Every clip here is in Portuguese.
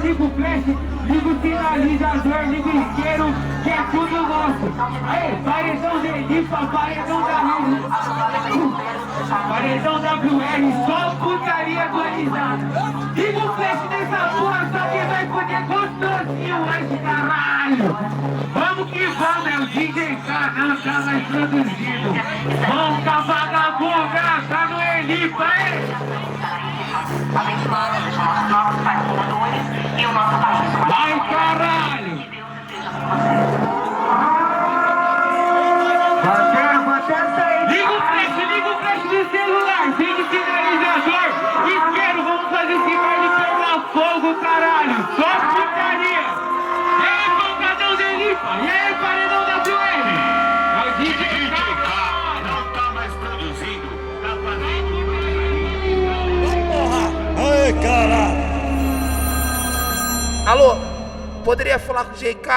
liga o flash, liga o sinalizador, liga o isqueiro, que é tudo nosso. Aê, paredão Delipa, paredão da Rio, paredão WR, só putaria atualizada. Liga o flash dessa porra, só que vai poder gostosinho hoje, caralho. Vamos que vamos, é o DJ K, não tá mais produzindo. Vamos com a vagabunda, tá no Elipa, abençoando os nossos patrocinadores e o nosso país. Vai, caralho! Liga o flash do celular, liga o sinalizador, isqueiro, vamos fazer esse baile pegar fogo, caralho! Só putaria! E aí, pancadão Delipa, e aí, paredão WR? É o DJ K, não tá mais produzindo, tá fazendo... Aê, caralho! Alô, poderia falar com o JK?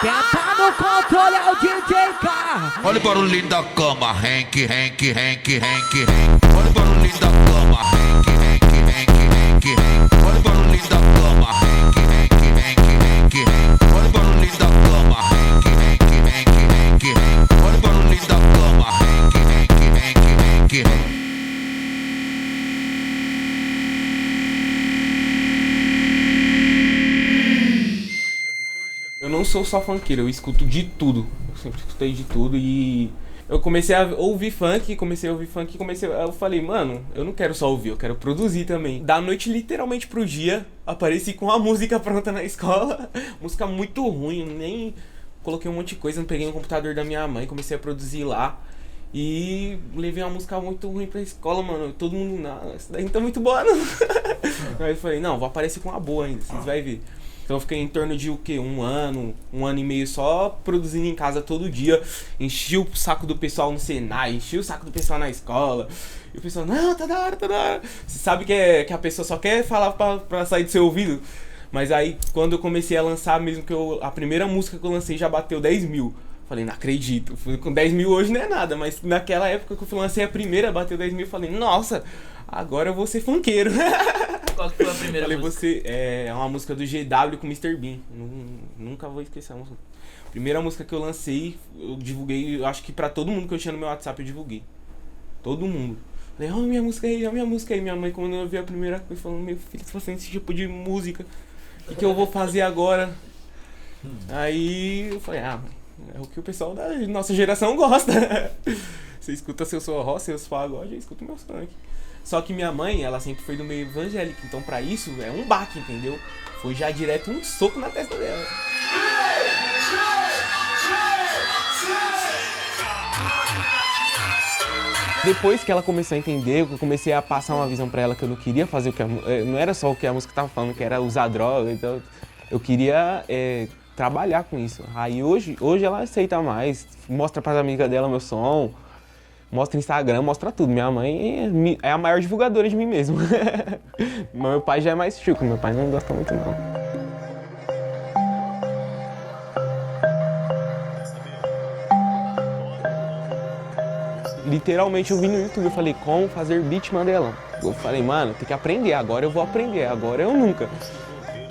Quem tá no controle é o DJ K. Olha o barulhinho da cama, Hank, Hank, Hank, Hank, Hank. Olha o barulhinho da cama, Hank, Hank, Hank, Hank, Hank. Olha o barulhinho da cama, Hank, Hank, Hank, Hank, Hank. Olha o barulhinho da cama, Hank, Hank, Hank, Hank, Hank. Olha o barulhinho da cama, Hank, Hank, Hank, Hank, Hank. Eu não sou só funkeiro, eu escuto de tudo. Eu sempre escutei de tudo e eu comecei a ouvir funk, eu falei, mano, eu não quero só ouvir, eu quero produzir também. Da noite literalmente pro dia, apareci com a música pronta na escola, música muito ruim, nem coloquei um monte de coisa, não peguei um computador da minha mãe, comecei a produzir lá. E levei uma música muito ruim pra escola, mano, todo mundo, não, essa daí não tá muito boa não. Aí eu falei, não, vou aparecer com uma boa ainda, vocês vão ver. Então eu fiquei em torno de o quê? Um ano e meio só produzindo em casa todo dia. Enchi o saco do pessoal no Senai, enchi o saco do pessoal na escola. E o pessoal, não, tá da hora, tá da hora. Você sabe que a pessoa só quer falar pra sair do seu ouvido. Mas aí quando eu comecei a lançar mesmo, a primeira música que eu lancei já bateu 10 mil. Falei, não acredito. Com 10 mil hoje não é nada, mas naquela época que eu lancei a primeira, bateu 10 mil, falei, nossa, agora eu vou ser funkeiro. Qual que foi a primeira falei, música? Você é uma música do GW com Mr. Bean. Nunca vou esquecer a música. Primeira música que eu lancei, eu divulguei, eu acho que pra todo mundo que eu tinha no meu WhatsApp eu divulguei. Todo mundo. Falei, minha música aí, minha música aí. Minha mãe, quando eu vi a primeira coisa, falou, meu filho, você fazendo esse tipo de música, o que eu vou fazer agora? Aí eu falei, mãe, é o que o pessoal da nossa geração gosta. Você escuta seus forró, seus pagode, eu escuto meus funk. Só que minha mãe, ela sempre foi do meio evangélico, então pra isso é um baque, entendeu? Foi já direto um soco na testa dela. Depois que ela começou a entender, eu comecei a passar uma visão pra ela que eu não queria fazer o que não era só o que a música tava falando, que era usar droga, então eu queria trabalhar com isso. Aí hoje ela aceita mais, mostra pras amigas dela meu som, mostra Instagram, mostra tudo. Minha mãe é a maior divulgadora de mim mesmo. Meu pai já é mais chico, meu pai não gosta muito não. Literalmente eu vi no YouTube, eu falei, como fazer beat Mandelão. Eu falei, mano, tem que aprender, agora eu vou aprender, agora eu nunca.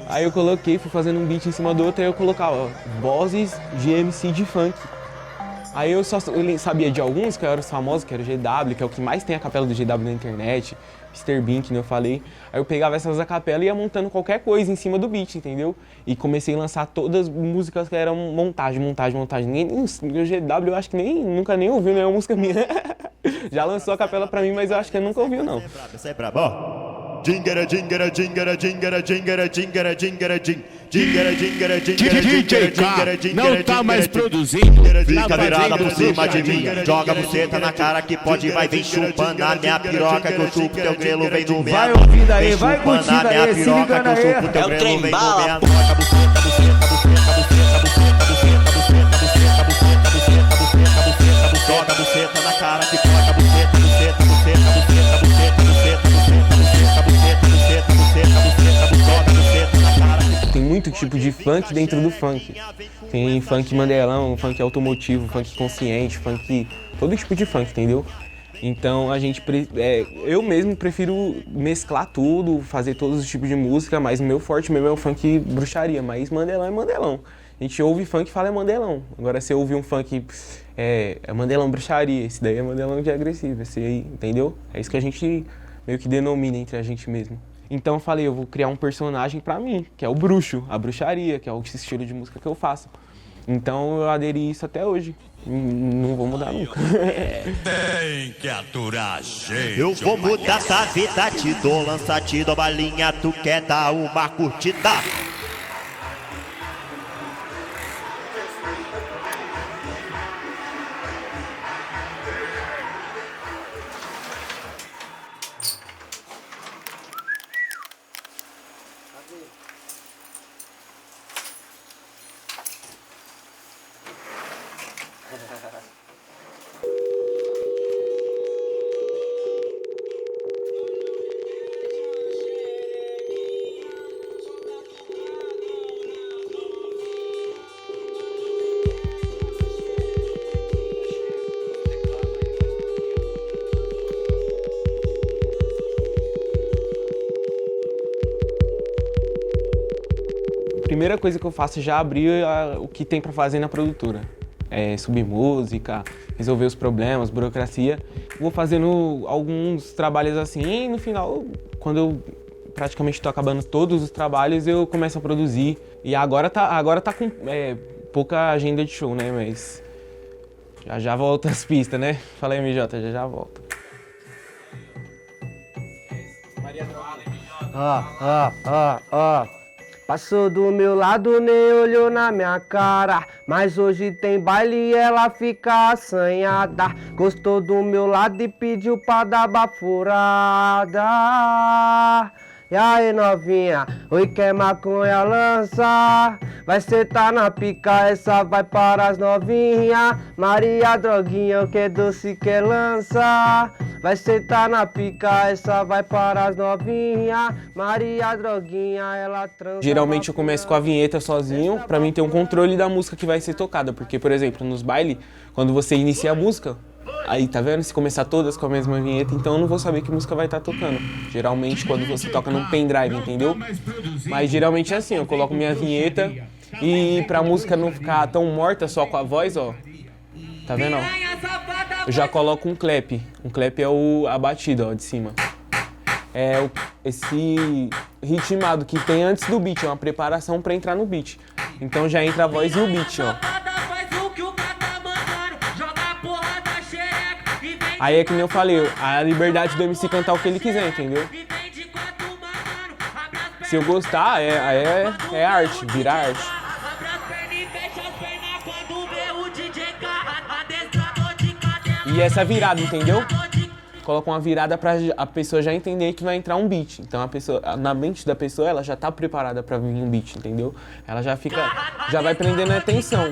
Aí eu coloquei, fui fazendo um beat em cima do outro, aí eu colocava vozes de MC de funk. Aí eu sabia de alguns, que eram os famosos, que era o GW, que é o que mais tem a capela do GW na internet, Mr. Bean, que eu falei. Aí eu pegava essas a capela e ia montando qualquer coisa em cima do beat, entendeu? E comecei a lançar todas as músicas que eram montagem. O GW eu acho que nunca nem ouviu nenhuma música minha. Já lançou a capela pra mim, mas eu acho que ele nunca ouviu, não. Você é brabo, ó. Jingara, jingara, jingara, jingara, jingara, jingara, jingara, jingara, jingara, jingara, DJ K não tá mais produzindo. Fica virada por cima de mim, joga buceta na cara que pode, vai, vem chupando na minha piroca que eu chupo teu grelo, vem no meio. Vai ouvindo aí, vai curtindo aí, se ligando aí. É o trem bala. Joga buceta na cara que pode, buceta, buceta, buceta, buceta, buceta, buceta, buceta, buceta, buceta, buceta, buceta, buceta na cara. Tem muito tipo de funk dentro do funk. Tem funk mandelão, funk automotivo, funk consciente, funk... todo tipo de funk, entendeu? Então a gente, eu mesmo prefiro mesclar tudo, fazer todos os tipos de música, mas o meu forte mesmo é o funk bruxaria, mas mandelão é mandelão. A gente ouve funk e fala é mandelão. Agora você ouve um funk, é mandelão bruxaria, esse daí é mandelão de agressivo, esse aí, entendeu? É isso que a gente meio que denomina entre a gente mesmo. Então eu falei, eu vou criar um personagem pra mim, que é o bruxo, a bruxaria, que é o estilo de música que eu faço. Então eu aderi isso até hoje. Não vou mudar nunca. Tem que aturar, gente. Eu vou mudar essa vida, te dou lança, te dou balinha, tu quer dar uma curtida. A primeira coisa que eu faço é já abrir o que tem pra fazer na produtora. Subir música, resolver os problemas, burocracia. Vou fazendo alguns trabalhos assim e no final, quando eu praticamente estou acabando todos os trabalhos, eu começo a produzir. E agora tá com pouca agenda de show, né? Mas já volta as pistas, né? Fala aí, MJ, já volta. Passou do meu lado, nem olhou na minha cara. Mas hoje tem baile e ela fica assanhada. Gostou do meu lado e pediu pra dar baforada. E aí novinha, oi quer maconha, lança. Vai sentar na pica, essa vai para as novinha. Maria droguinha, o que é doce que lança. Vai sentar na pica, essa vai para as novinha. Maria droguinha, ela transa. Geralmente eu começo com a vinheta sozinho, pra mim ter um controle da música que vai ser tocada. Porque, por exemplo, nos bailes, quando você inicia a música, aí tá vendo? Se começar todas com a mesma vinheta, então eu não vou saber que música vai estar tocando. Geralmente quando você toca num pendrive, entendeu? Mas geralmente é assim, eu coloco minha vinheta e pra música não ficar tão morta só com a voz, ó. Tá vendo, ó? Eu já coloco um clap. Um clap é a batida, ó, de cima. É esse ritmado que tem antes do beat, é uma preparação pra entrar no beat. Então já entra a voz e o beat, ó. Aí é que nem eu falei, a liberdade do MC cantar o que ele quiser, entendeu? Se eu gostar, é arte, vira arte. E essa virada, entendeu? Coloca uma virada pra a pessoa já entender que vai entrar um beat. Então a pessoa, na mente da pessoa, ela já tá preparada pra vir um beat, entendeu? Ela já vai prendendo a atenção.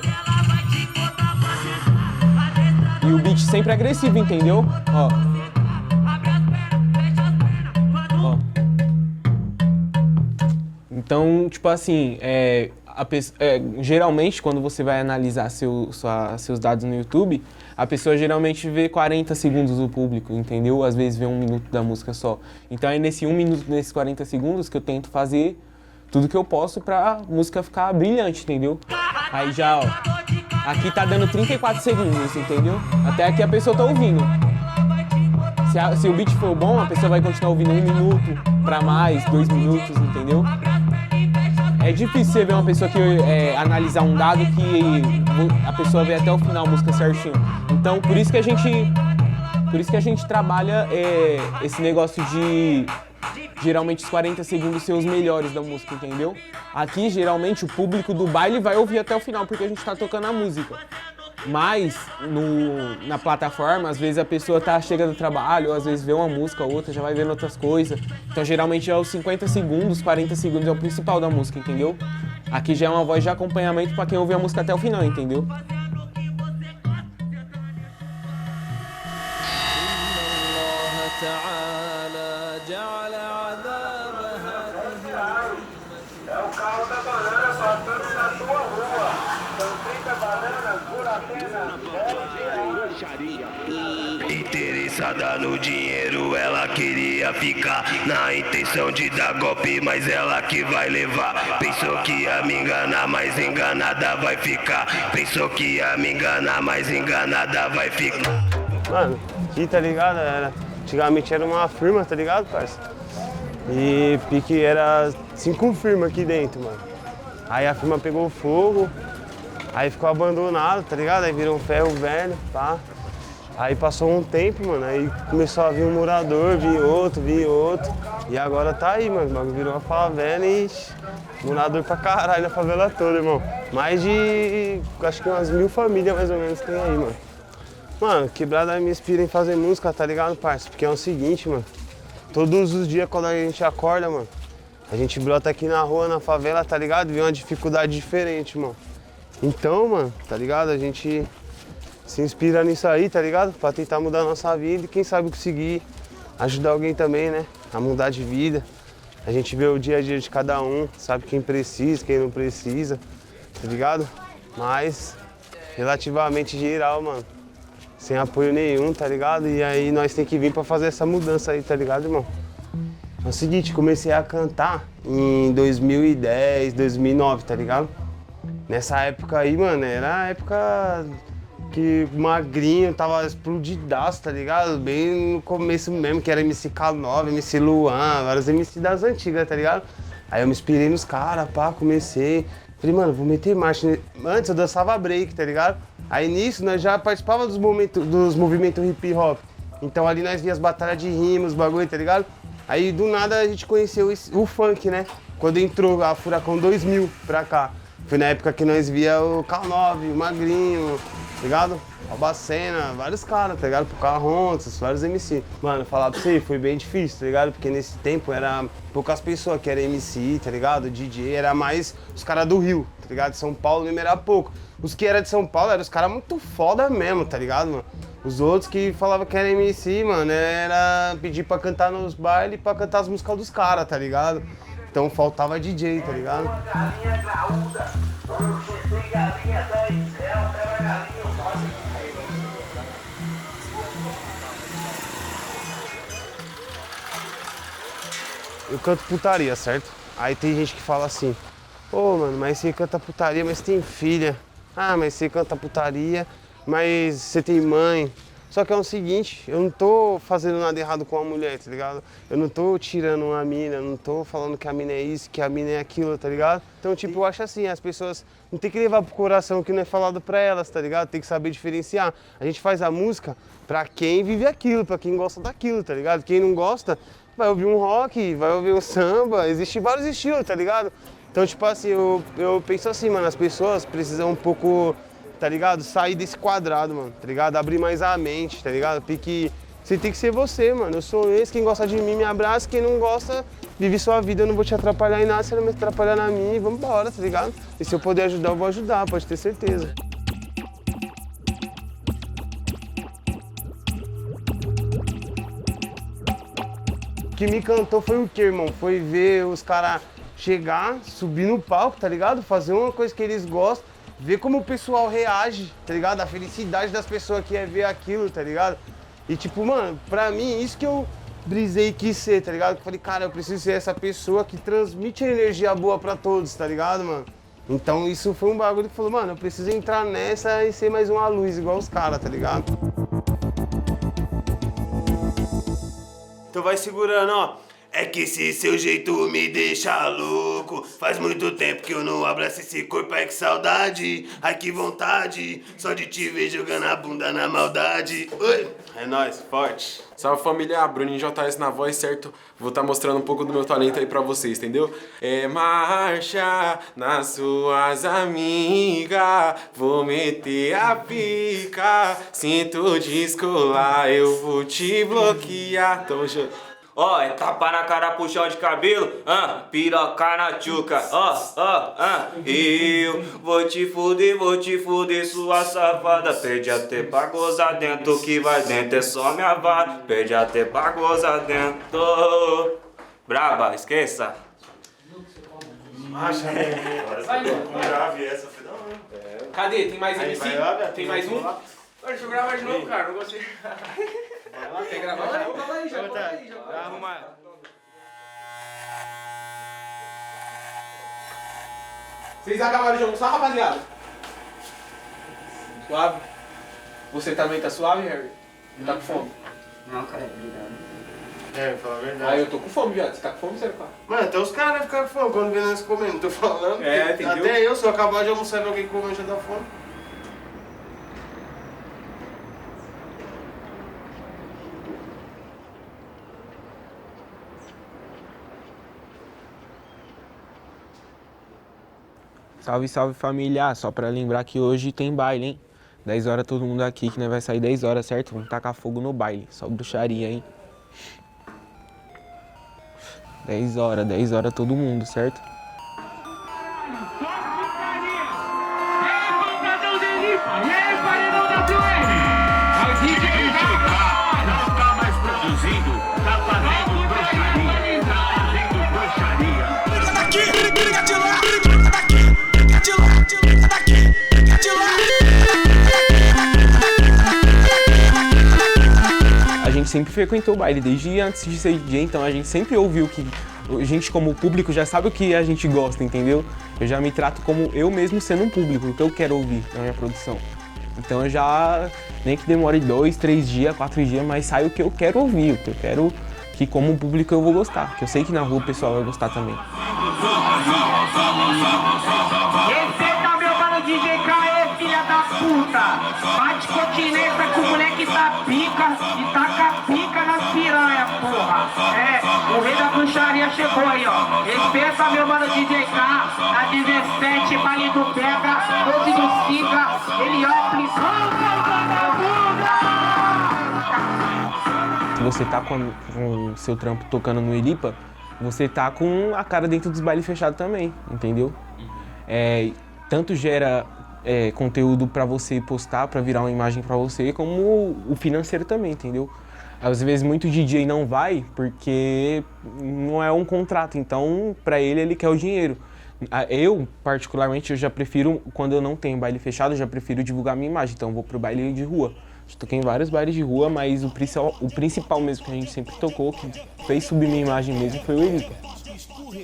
E o beat sempre é agressivo, entendeu? Ó. Então, tipo assim, geralmente quando você vai analisar seus dados no YouTube, a pessoa geralmente vê 40 segundos do público, entendeu? Às vezes vê 1 minuto da música só. Então é nesse 1 minuto, nesses 40 segundos que eu tento fazer tudo que eu posso pra música ficar brilhante, entendeu? Aí já, ó, aqui tá dando 34 segundos, entendeu? Até aqui a pessoa tá ouvindo. Se o beat for bom, a pessoa vai continuar ouvindo 1 minuto pra mais, 2 minutos, entendeu? É difícil você ver uma pessoa que analisar um dado que a pessoa vê até o final a música certinho. Então, por isso que a gente trabalha esse negócio de geralmente os 40 segundos ser os melhores da música, entendeu? Aqui, geralmente, o público do baile vai ouvir até o final, porque a gente tá tocando a música. Mas, na plataforma, às vezes a pessoa chega do trabalho, ou às vezes vê uma música ou outra, já vai vendo outras coisas. Então, geralmente, é os 50 segundos, 40 segundos é o principal da música, entendeu? Aqui já é uma voz de acompanhamento pra quem ouve a música até o final, entendeu? É o carro da banana passando na tua rua. São 30 bananas, Interessada no dinheiro, ela queria ficar na intenção de dar golpe, mas ela que vai levar. Pensou que ia me enganar, mas enganada vai ficar. Pensou que ia me enganar, mas enganada vai ficar. Mano, aqui, tá ligado? Antigamente era uma firma, tá ligado, parça? E pique era 5 firmas aqui dentro, mano. Aí a firma pegou fogo, aí ficou abandonado, tá ligado? Aí virou um ferro velho, pá. Aí passou um tempo, mano, aí começou a vir um morador, vir outro. E agora tá aí, mano, o bagulho virou uma favela e morador pra caralho na favela toda, irmão. Mais de, acho que umas 1000 famílias mais ou menos tem aí, mano. Mano, quebrada me inspira em fazer música, tá ligado, parça? Porque é o seguinte, mano, todos os dias quando a gente acorda, mano, a gente brota aqui na rua, na favela, tá ligado? Vê uma dificuldade diferente, mano. Então, mano, tá ligado? A gente se inspira nisso aí, tá ligado? Pra tentar mudar a nossa vida e quem sabe conseguir ajudar alguém também, né? A mudar de vida. A gente vê o dia a dia de cada um, sabe quem precisa, quem não precisa, tá ligado? Mas, relativamente geral, mano, sem apoio nenhum, tá ligado? E aí nós tem que vir pra fazer essa mudança aí, tá ligado, irmão? É o seguinte, comecei a cantar em 2010, 2009, tá ligado? Nessa época aí, mano, era a época que o magrinho tava explodidaço, tá ligado? Bem no começo mesmo, que era MC K9, MC Luan, vários MC das antigas, tá ligado? Aí eu me inspirei nos caras, pá, comecei. Falei, mano, vou meter marcha. Antes eu dançava break, tá ligado? Aí nisso nós já participava dos movimentos hip hop. Então ali nós via as batalhas de rimas, bagulho, tá ligado? Aí do nada a gente conheceu o funk, né? Quando entrou a Furacão 2000 pra cá. Foi na época que nós via o K9, o Magrinho, tá ligado? Albacena, vários caras, tá ligado? Pocahontas, vários MC. Mano, falar pra você, foi bem difícil, tá ligado? Porque nesse tempo era poucas pessoas que eram MC, tá ligado? DJ, era mais os caras do Rio, tá ligado? De São Paulo mesmo era pouco. Os que eram de São Paulo eram os caras muito foda mesmo, tá ligado, mano? Os outros que falavam que era MC, mano, era pedir pra cantar nos bailes, pra cantar as músicas dos caras, tá ligado? Então faltava DJ, tá ligado? Eu canto putaria, certo? Aí tem gente que fala assim, pô, mano, mas você canta putaria, mas tem filha. Ah, mas você canta putaria, mas você tem mãe. Só que é o seguinte, eu não tô fazendo nada errado com a mulher, tá ligado? Eu não tô tirando uma mina, eu não tô falando que a mina é isso, que a mina é aquilo, tá ligado? Então, tipo, eu acho assim, as pessoas não tem que levar pro coração o que não é falado pra elas, tá ligado? Tem que saber diferenciar. A gente faz a música pra quem vive aquilo, pra quem gosta daquilo, tá ligado? Quem não gosta, vai ouvir um rock, vai ouvir um samba, existe vários estilos, tá ligado? Então, tipo assim, eu penso assim, mano, as pessoas precisam um pouco, tá ligado? Sair desse quadrado, mano, tá ligado? Abrir mais a mente, tá ligado? Porque você tem que ser você, mano. Eu sou esse, quem gosta de mim me abraça, quem não gosta, vive sua vida, eu não vou te atrapalhar em nada, você não me atrapalhar na minha e vambora, tá ligado? E se eu puder ajudar, eu vou ajudar, pode ter certeza. O que me encantou foi o que, irmão? Foi ver os caras chegar, subir no palco, tá ligado? Fazer uma coisa que eles gostam, ver como o pessoal reage, tá ligado? A felicidade das pessoas que é ver aquilo, tá ligado? E tipo, mano, pra mim, isso que eu brisei e quis ser, tá ligado? Eu falei, cara, eu preciso ser essa pessoa que transmite energia boa pra todos, tá ligado, mano? Então isso foi um bagulho que falou, mano, eu preciso entrar nessa e ser mais uma luz, igual os caras, tá ligado? Então vai segurando, ó. É que esse seu jeito me deixa louco. Faz muito tempo que eu não abraço esse corpo, ai que saudade. Ai que vontade, só de te ver jogando a bunda na maldade. Oi. É nóis, forte. Salve família, Bruninho JS na voz, certo? Vou estar mostrando um pouco do meu talento aí pra vocês, entendeu? É marcha nas suas amigas, vou meter a pica. Sinto descolar, eu vou te bloquear. Tamo junto. Ó, é tapa na cara, puxão de cabelo, piroca na tchuca, eu vou te fuder, sua safada. Pede até pra gozar dentro, que vai dentro é só minha vara. Pede até pra gozar dentro, braba, esqueça. Acha, velho. Vai, grave essa, foi da hora. Cadê? Tem mais Aí, MC? vai lá, Tem mais um? Deixa eu gravar de novo, cara. Não gostei. Quer gravar? Calma aí, já. Vai arrumar. Vocês acabaram de almoçar, rapaziada? Suave? Você também tá suave, Harry? Não tá com fome? Não, cara, obrigado. É, falar a verdade. Ah, eu tô com fome, viado. Você tá com fome, você tá? Mano, até os caras ficam com fome quando vê nós comendo, tô falando. É, entendeu? Até eu, se eu acabar de almoçar e ver alguém comendo, já dá fome. Salve, salve família! Só pra lembrar que hoje tem baile, hein? 10 horas todo mundo aqui, que nós vai sair 10 horas, certo? Vamos tacar fogo no baile. Só bruxaria, hein? 10 horas todo mundo, certo? A gente sempre frequentou o baile, desde antes de ser DJ, então a gente sempre ouviu que a gente, como público, já sabe o que a gente gosta, entendeu? Eu já me trato como eu mesmo sendo um público, o que eu quero ouvir na minha produção. Então eu já, nem que demore 2, 3 dias, 4 dias, mas sai o que eu quero ouvir, o que eu quero que como público eu vou gostar, que eu sei que na rua o pessoal vai gostar também. Respeita meu mano DJ KE, filha da puta. Bate continência com o moleque tá pica e taca pica nas piranha, porra. É, o rei da bruxaria chegou aí, ó. Respeita meu mano DJ K, na 17, baile do Pega, 12 do Siga, Heliópolis. Se você tá com o seu trampo tocando no Elipa, você tá com a cara dentro dos bailes fechados também, entendeu? Tanto gera conteúdo pra você postar, pra virar uma imagem pra você, como o financeiro também, entendeu? Às vezes muito DJ não vai porque não é um contrato, então pra ele quer o dinheiro. Eu, particularmente, eu já prefiro, quando eu não tenho baile fechado, eu já prefiro divulgar minha imagem, então eu vou pro baile de rua. Já toquei em vários bailes de rua, mas o principal mesmo que a gente sempre tocou, que fez subir minha imagem mesmo, foi o Elipa.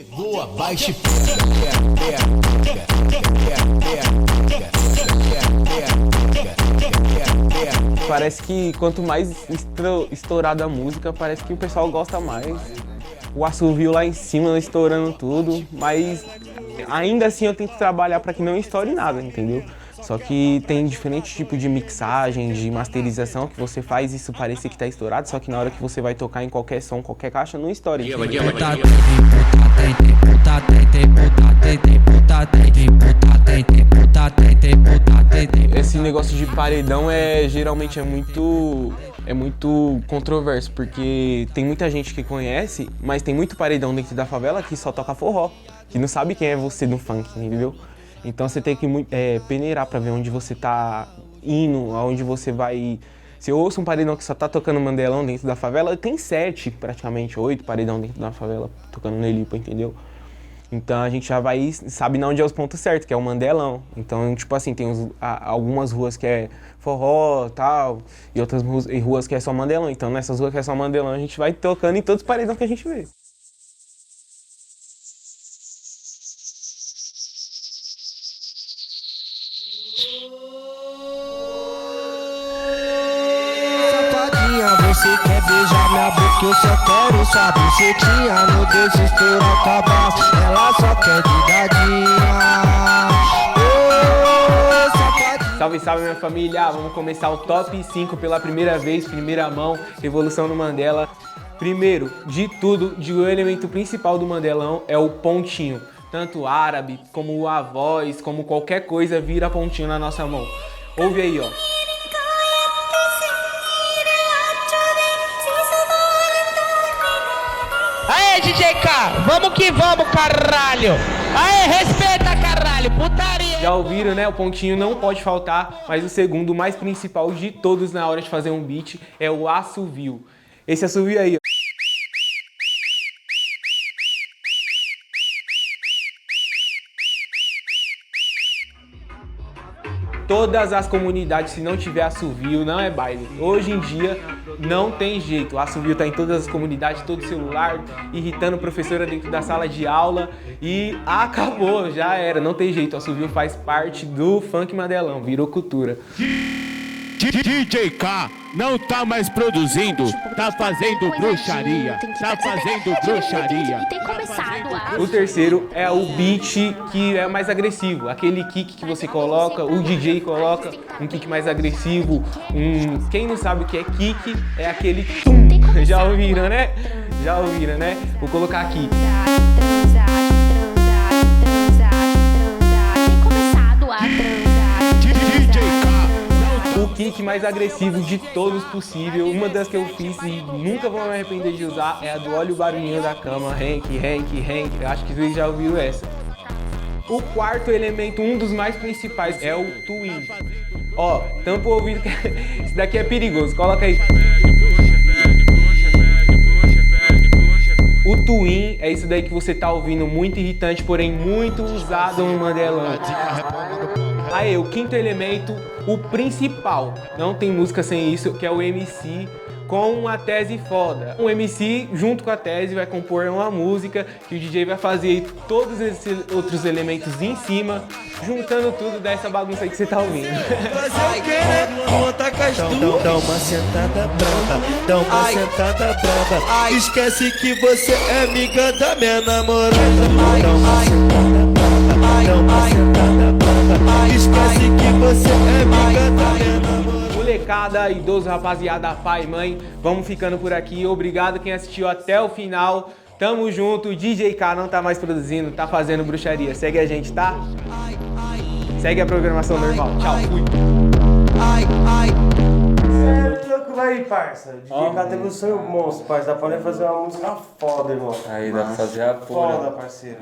Boa, baixe. Parece que quanto mais estourada a música, parece que o pessoal gosta mais. O assovio lá em cima estourando tudo, mas ainda assim eu tento trabalhar para que não estoure nada, entendeu? Só que tem diferentes tipos de mixagem, de masterização que você faz isso parecer que tá estourado, só que na hora que você vai tocar em qualquer som, qualquer caixa, não estoura. Esse negócio de paredão geralmente é muito controverso, porque tem muita gente que conhece, mas tem muito paredão dentro da favela que só toca forró, que não sabe quem é você no funk, entendeu? Então você tem que peneirar pra ver onde você tá indo, aonde você vai. Se eu ouço um paredão que só tá tocando Mandelão dentro da favela, tem 7, praticamente 8 paredão dentro da favela tocando no Elipa, entendeu? Então a gente já sabe onde é os pontos certos, que é o Mandelão. Então, tipo assim, tem algumas ruas que é forró e tal, e outras ruas que é só Mandelão. Então nessas ruas que é só Mandelão, a gente vai tocando em todos os paredões que a gente vê. Você quer beijar minha boca, eu só quero sua bucetinha. No desespero acabar, ela só quer de dadinha. Salve, salve minha família! Vamos começar o top 5 pela primeira vez, primeira mão, Revolução do Mandela. Primeiro de tudo, o elemento principal do Mandelão é o pontinho. Tanto árabe, como a voz, como qualquer coisa vira pontinho na nossa mão. Ouve aí, ó. Aê, DJ K, vamos que vamos, caralho! Aê, respeita, caralho, putaria! Já ouviram, né? O pontinho não pode faltar, mas o segundo, mais principal de todos na hora de fazer um beat, é o assovio. Esse assovio aí, ó. todas as comunidades, se não tiver assovio, não é baile. Hoje em dia não tem jeito, o assovio tá em todas as comunidades, todo celular, irritando professora dentro da sala de aula e acabou, já era, não tem jeito, o assovio faz parte do funk Mandelão, virou cultura. DJ K não tá mais produzindo, tá fazendo bruxaria, tá fazendo bruxaria. O terceiro é o beat que é mais agressivo, aquele kick que você coloca, o DJ coloca um kick mais agressivo, quem não sabe o que é kick, é aquele tum, já ouviram, né? Já ouviram, né? Vou colocar aqui. O kick mais agressivo de todos possível, uma das que eu fiz e nunca vou me arrepender de usar é a do Olha o Barulhinho da Cama, Hank, eu acho que vocês já ouviram essa. O quarto elemento, um dos mais principais, é o twin. Ó, tampa o ouvido que esse daqui é perigoso, coloca aí. O twin é isso daí que você tá ouvindo, muito irritante, porém muito usado no Mandelão. Aí, o quinto elemento, o principal, não tem música sem isso, que é o MC com uma tese foda. O MC, junto com a tese, vai compor uma música que o DJ vai fazer todos esses outros elementos em cima, juntando tudo dessa bagunça aí que você tá ouvindo. Dá uma sentada brava, dá uma sentada brava. Esquece que você é amiga da minha namorada. Dá uma sentada brava, dá uma sentada brava. Esquece que você é amiga da minha namorada. Molecada, idoso, rapaziada, pai e mãe, vamos ficando por aqui. Obrigado quem assistiu até o final. Tamo junto. O DJ K não tá mais produzindo, tá fazendo bruxaria. Segue a gente, tá? Segue a programação normal. Tchau, fui. Tranquilo aí, parça. DJ K teve um sonho monstro, parça. Dá pra fazer uma música foda, irmão. Aí dá pra fazer a foda, parceiro.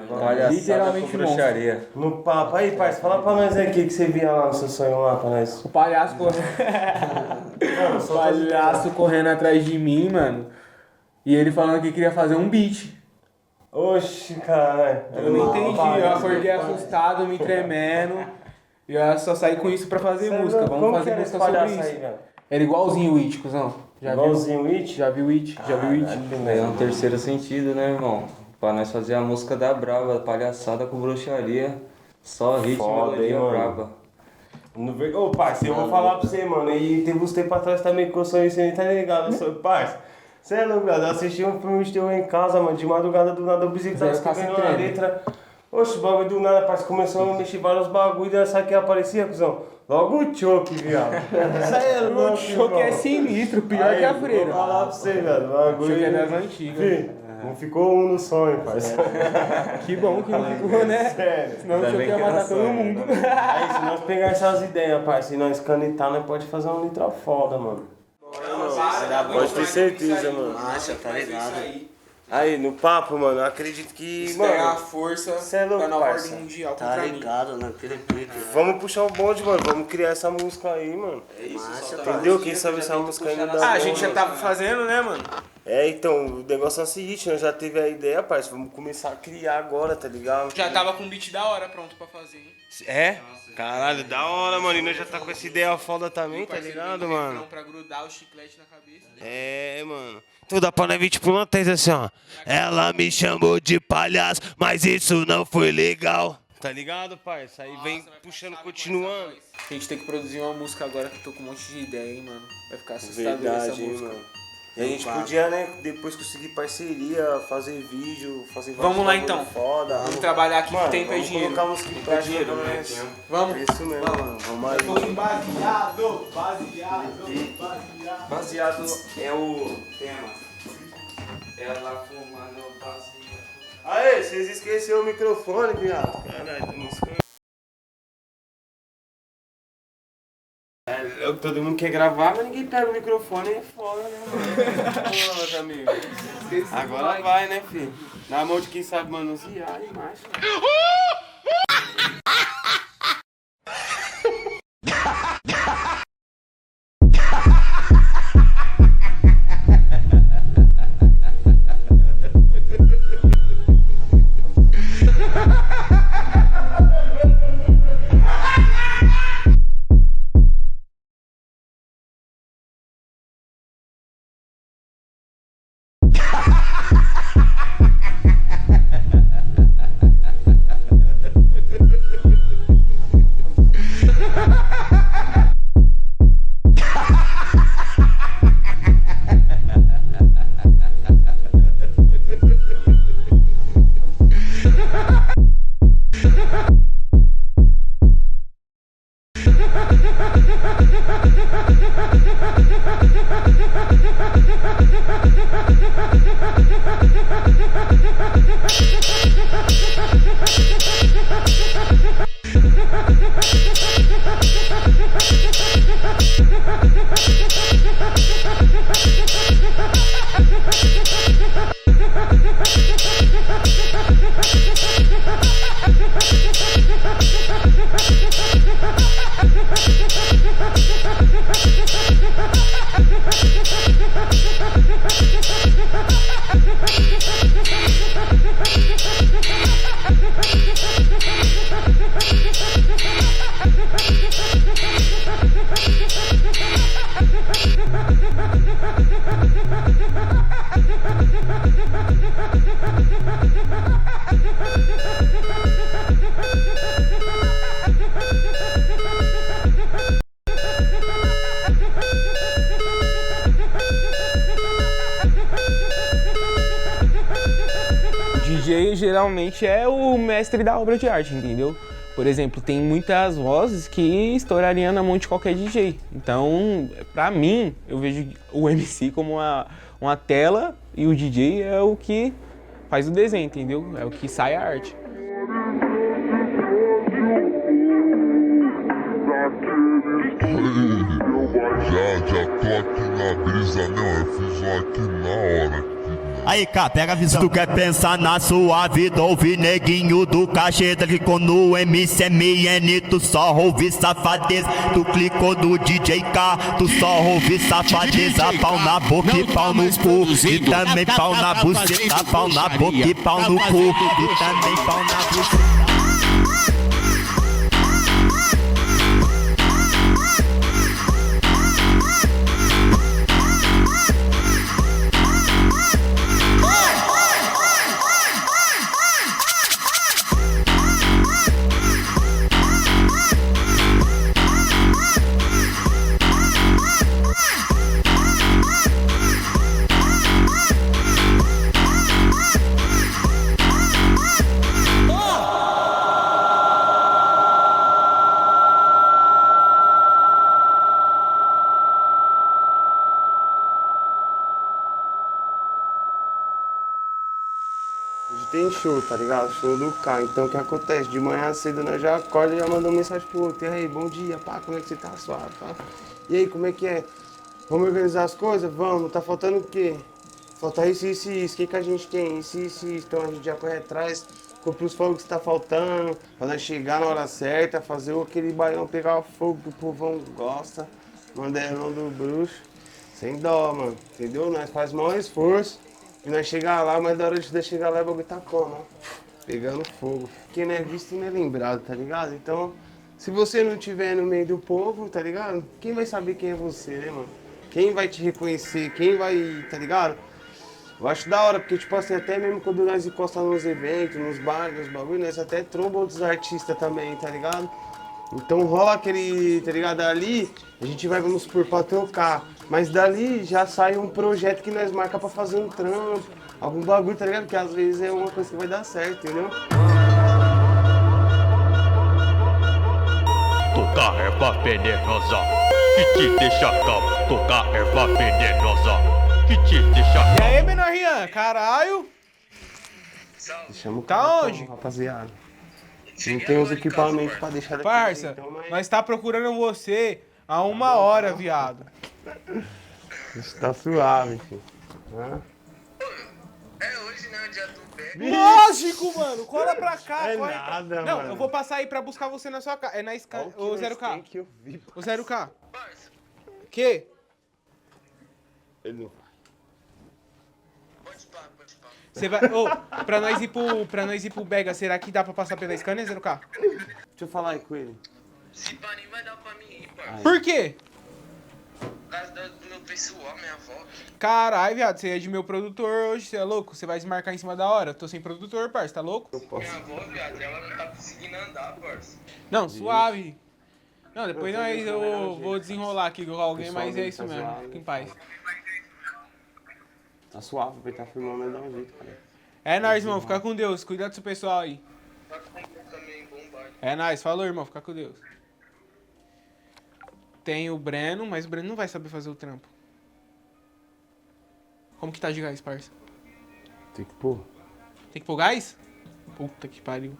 Literalmente bruxaria. No papo. Aí, parça, fala pra nós aí o que você via lá no seu sonho lá pra nós. O palhaço correndo. O palhaço correndo atrás de mim, mano. E ele falando que queria fazer um beat. Oxi, cara. Eu não entendi, eu acordei assustado, me tremendo. E eu só saí com isso pra fazer música. Vamos fazer música sobre isso. Aí, era igualzinho o It, cuzão. Igualzinho o It? Já viu o It? Já viu o It? É um terceiro sentido, né, irmão? Pra nós fazer a música da brava, palhaçada com bruxaria. Só ritmo e melodia brava. Ô, parceiro, eu vou falar pra você, mano. E teve uns tempos atrás também que eu sonhei, você nem tá ligado. Eu sou, parceiro. Você é louco, eu assisti um filme de terror em casa, mano. De madrugada do nada, o bizinho tava escrevendo uma letra. Oxe, o bagulho do nada, parceiro, começou a mexer vários bagulho. Daí sabe que aparecia, cuzão? Logo o choque, viado. Isso aí é louco. O choque é sinistro, pior que a freira. Vou falar pra você, velho. O bagulho choque é das antigas. Não ficou um no sonho, parceiro. Que bom que não ficou, né? Sério. Senão o choque ia matar todo mundo. Aí, se nós pegar essas ideias, parceiro, e nós canetar, nós pode fazer uma letra foda, mano. Pode ter certeza, mano. Acha, tá ligado? Aí, no papo, mano, eu acredito que, mano, pegar a força é louco, da nova parça. ordem mundial Tá contra ligado, naquele pique. Vamos puxar o bonde, mano, vamos criar essa música aí, mano. É isso, entendeu? Quem sabe essa música ainda dá a gente já tava fazendo, né, mano? É, então, o negócio é o seguinte, nós já teve a ideia, parça, vamos começar a criar agora, tá ligado? Já tava com um beat da hora pronto pra fazer, hein? É? Caralho, da hora, mano, e nós já tá com essa ideia foda também, tá ligado, mano? Pra grudar o chiclete na cabeça. É, mano. Então dá pra nós vir tipo uma tese assim, ó. Ela me chamou de palhaço, mas isso não foi legal. Tá ligado, parça? Aí vem puxando, continuando. A gente tem que produzir uma música agora que eu tô com um monte de ideia, hein, mano. Vai ficar assustador Verdade, essa música. mano. E a gente podia, né, depois conseguir parceria, fazer vídeo, fazer vamos lá então. Foda. Vamos trabalhar aqui, mano, que tempo é dinheiro. Vamos colocar música em prática, dinheiro, né? Vamos. É isso mesmo, mano. Vamos aí. Baseado é o tema. Ela fumando baseado. Aê, vocês esqueceram o microfone, viado. Caralho, tem música. Todo mundo quer gravar, mas ninguém pega o microfone, é foda, né, mano? Vamos lá, meus amigos. Agora vai, né, filho? Na mão de quem sabe manusear e mais. DJ geralmente é o mestre da obra de arte, entendeu? Por exemplo, tem muitas vozes que estourariam na mão de qualquer DJ. Então, pra mim, eu vejo o MC como uma tela e o DJ é o que faz o desenho, entendeu? É o que sai a arte. Já tô aqui na brisa, não, eu fiz um aqui na hora. Aí, cá, pega a visão. Se tu quer pensar na sua vida, ouve neguinho do cacheta. Clicou no MCMN, tu só ouve safadeza. Tu clicou no DJ K, tu só ouve safadeza. Pau na boca e pau no cu. E também pau na buceta, pau na boca e pau no cu. E também pau na buceta. Hoje tem show, tá ligado? Show do K. Então o que acontece? De manhã cedo nós já acorda e já manda uma mensagem pro outro. E aí, bom dia, pá, como é que você tá? Suave, pá. E aí, como é que é? Vamos organizar as coisas? Vamos. Tá faltando o quê? Falta isso, isso e isso. O que a gente tem? Isso, isso e isso. Então a gente já corre atrás, compra os fogos que tá faltando, pra nós chegar na hora certa, fazer aquele baião pegar o fogo que o povão gosta. Mandelão do bruxo. Sem dó, mano. Entendeu? Nós faz o maior esforço. E nós chegar lá, mas da hora de chegar lá, o bagulho tá como, ó? Pegando fogo. Quem não é visto não é lembrado, tá ligado? Então, se você não estiver no meio do povo, tá ligado? Quem vai saber quem é você, né, mano? Quem vai te reconhecer? Quem vai, tá ligado? Eu acho da hora, porque, tipo assim, até mesmo quando nós encostamos nos eventos, nos bares, nos bagulhos, nós até trombam outros artistas também, tá ligado? Então rola aquele, tá ligado? Ali, a gente vai, vamos supor, pra tocar. Mas dali já sai um projeto que nós marca pra fazer um trampo, algum bagulho, tá ligado? Que às vezes é uma coisa que vai dar certo, entendeu? Tocar erva venenosa, que te deixa calmo. Tocar erva venenosa, que te deixa calmo. E aí, menor Rian? Caralho! Deixamos Tá onde? Rapaziada. Não tem os equipamentos pra deixar daqui. Parça, então, mas... nós tá procurando você há 1 hora, viado. Isso tá suave, filho. É hoje, né? O dia do bebê. Lógico, mano. Cola pra cá. É corre nada, Não, mano. eu vou passar aí pra buscar você na sua casa. É na Scan... Ô, 0K. Ô, 0K. Que? Ele não Pode pá. Você vai... Ô, pra nós ir pro Bega, será que dá pra passar pela Scania, 0K? Deixa eu falar aí com ele. Se pá, nem vai dar pra mim ir, parça. Por quê? Por causa do meu pessoal, minha avó. Caralho, viado, você é de meu produtor hoje, você é louco? Você vai se marcar em cima da hora? Eu tô sem produtor, parça, tá louco? Minha avó, viado, ela não tá conseguindo andar, parça. Não, suave. Não, depois eu vou desenrolar aqui com alguém, mas é isso mesmo. Fica em paz. Tá suave, vai estar filmando, mas dá um jeito, cara. É nóis, irmão. Fica com Deus. Cuida do seu pessoal aí. Tá com também, bombado. É nóis. Falou, irmão. Fica com Deus. Tem o Breno, mas o Breno não vai saber fazer o trampo. Como que tá de gás, parça? Tem que pôr. Tem que pôr gás? Puta que pariu.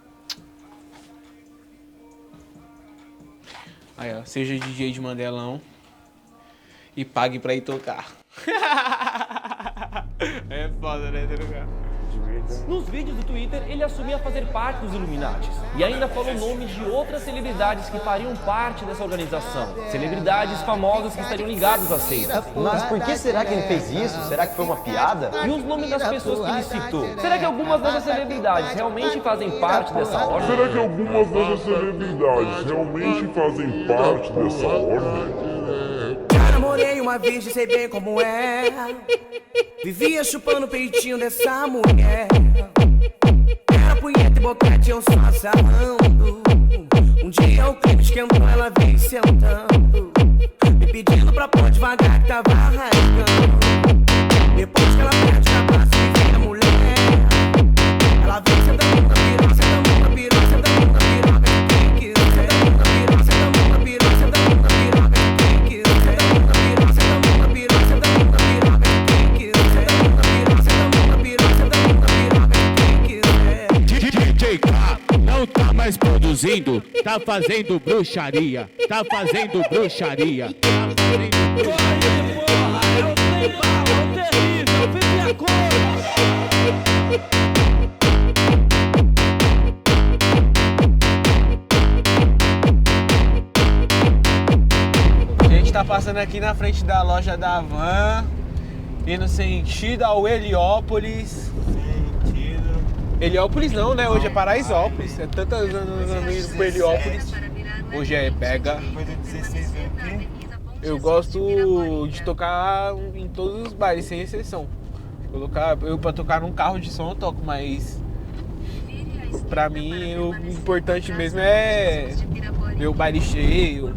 Aí, ó. Seja DJ de Mandelão. E pague pra ir tocar. É foda, né, lugar. Nos vídeos do Twitter, ele assumia fazer parte dos Illuminatis e ainda falou nomes de outras celebridades que fariam parte dessa organização. Celebridades famosas que estariam ligados à seita. Mas por que será que ele fez isso? Será que foi uma piada? E os nomes das pessoas que ele citou. Será que algumas dessas celebridades realmente fazem parte dessa ordem? Será que algumas dessas celebridades realmente fazem parte dessa ordem? Já namorei uma virgem, sei bem como é. Vivia chupando o peitinho dessa mulher. Era punheta e boquete, eu só sarrando. Um dia o clipe esquentou, ela veio sentando, me pedindo pra pôr devagar que tava arrancando. Depois que ela perde a cabeça e vem a mulher, ela produzindo, tá fazendo bruxaria, tá fazendo bruxaria. A gente tá passando aqui na frente da loja da Van, indo sentido ao Heliópolis. Heliópolis não, né? Hoje é Paraisópolis. É tantos anos pro Heliópolis. Hoje é Bega. Eu gosto de tocar em todos os bailes, sem exceção. Pra tocar num carro de som eu toco, mas pra mim o importante mesmo é ver o baile cheio,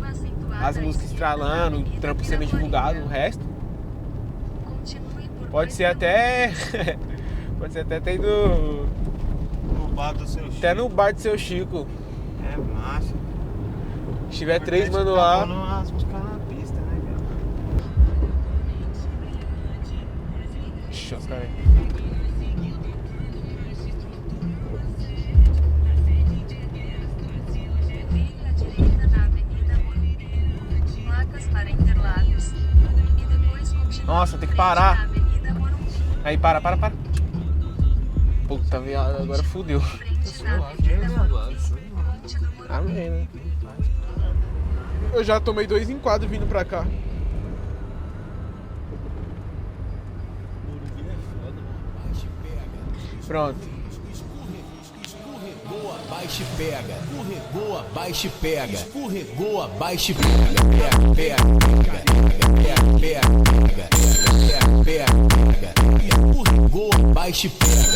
as músicas estralando, o trampo sendo divulgado, o resto. Pode ser até tendo. No bar do seu Chico. Até no bar do seu Chico. É massa. Se tiver 3 mano lá. As músicas na pista, né, velho? Deixa os caras aí. Nossa, tem que parar. Aí, para. Puta, viado, agora fudeu. Amém, né? Eu já tomei 2 enquadros vindo pra cá. Pronto. Escorregou, abaixa e pega. Escorregou, abaixa e pega. Escorregou, abaixa e pega. Pega. Escorregou, abaixa e pega.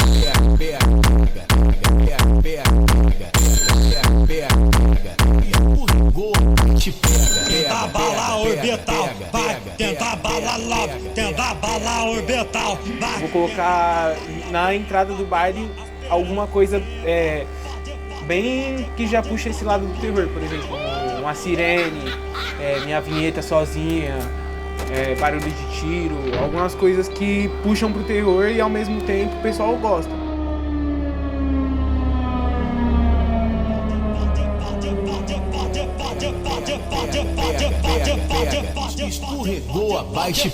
Escorregou, abaixa e pega. Tenta bala orbital, vai. Tenta bala logo, tenta bala orbital, vai. Vou colocar na entrada do baile alguma coisa bem que já puxa esse lado do terror, por exemplo, uma sirene, minha vinheta sozinha, barulho de tiro, algumas coisas que puxam pro terror e ao mesmo tempo o pessoal gosta. Escorregou, abaixa e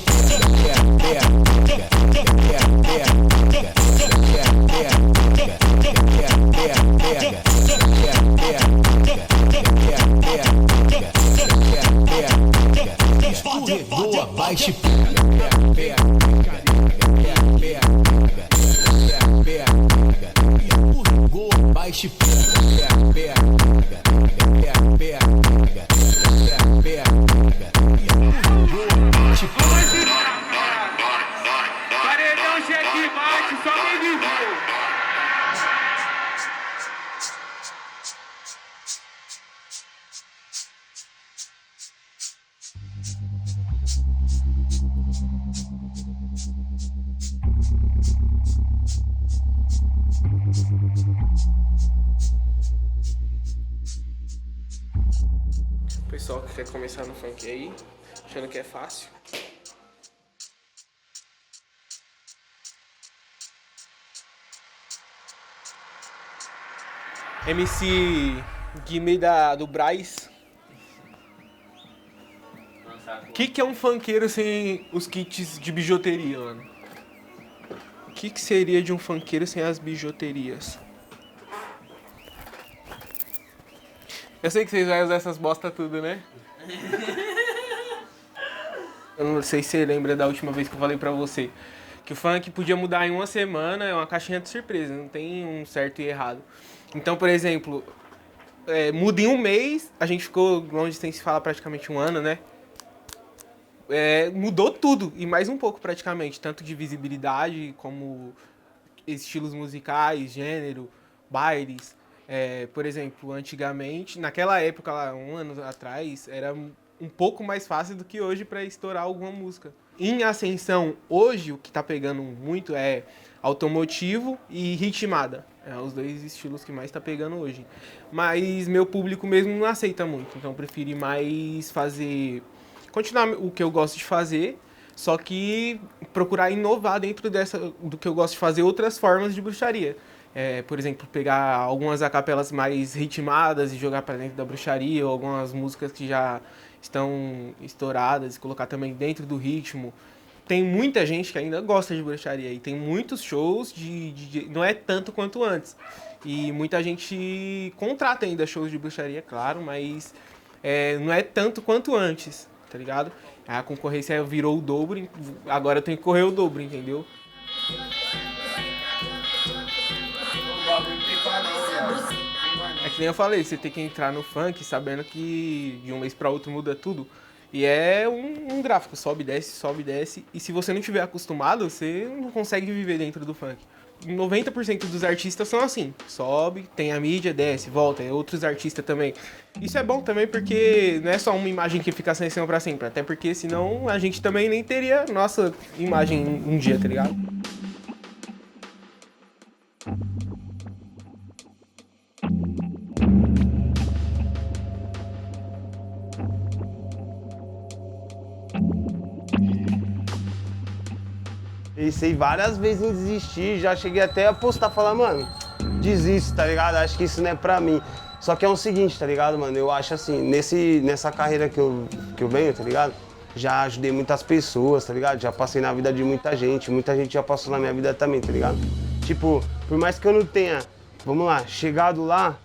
escorregou, abaixa e escorregou, abaixa Paredão checkmate, só me viveu. O pessoal que quer começar no funk aí, achando que é fácil. MC Guimê do Braz. O que é um funkeiro sem os kits de bijuteria, mano? O que seria de um funkeiro sem as bijuterias? Eu sei que vocês vão usar essas bosta tudo, né? Eu não sei se você lembra da última vez que eu falei pra você que o funk podia mudar em uma semana, é uma caixinha de surpresa, não tem um certo e errado. Então, por exemplo, muda em um mês, a gente ficou longe sem se falar praticamente um ano, né? Mudou tudo, e mais um pouco praticamente, tanto de visibilidade como estilos musicais, gênero, bailes. Por exemplo, antigamente, naquela época, lá, um ano atrás, era um pouco mais fácil do que hoje para estourar alguma música. Em ascensão, hoje, o que tá pegando muito é automotivo e ritmada. Os 2 estilos que mais tá pegando hoje. Mas meu público mesmo não aceita muito, então eu prefiro mais continuar o que eu gosto de fazer, só que procurar inovar dentro do que eu gosto de fazer, outras formas de bruxaria. por exemplo, pegar algumas acapelas mais ritmadas e jogar para dentro da bruxaria, ou algumas músicas que já estão estouradas e colocar também dentro do ritmo. Tem muita gente que ainda gosta de bruxaria e tem muitos shows não é tanto quanto antes. E muita gente contrata ainda shows de bruxaria, claro, mas não é tanto quanto antes, tá ligado? A concorrência virou o dobro, agora eu tenho que correr o dobro, entendeu? É que nem eu falei, você tem que entrar no funk sabendo que de um mês pra outro muda tudo. E é um gráfico, sobe, desce. E se você não tiver acostumado, você não consegue viver dentro do funk. 90% dos artistas são assim, sobe, tem a mídia, desce, volta, e outros artistas também. Isso é bom também porque não é só uma imagem que fica sem cima pra sempre, até porque senão a gente também nem teria nossa imagem um dia, tá ligado? Pensei várias vezes em desistir, já cheguei até a postar, falar, mano, desisto, tá ligado? Acho que isso não é pra mim. Só que é o seguinte, tá ligado, mano? Eu acho assim, nessa carreira que eu venho, tá ligado? Já ajudei muitas pessoas, tá ligado? Já passei na vida de muita gente já passou na minha vida também, tá ligado? Tipo, por mais que eu não tenha, vamos lá, chegado lá,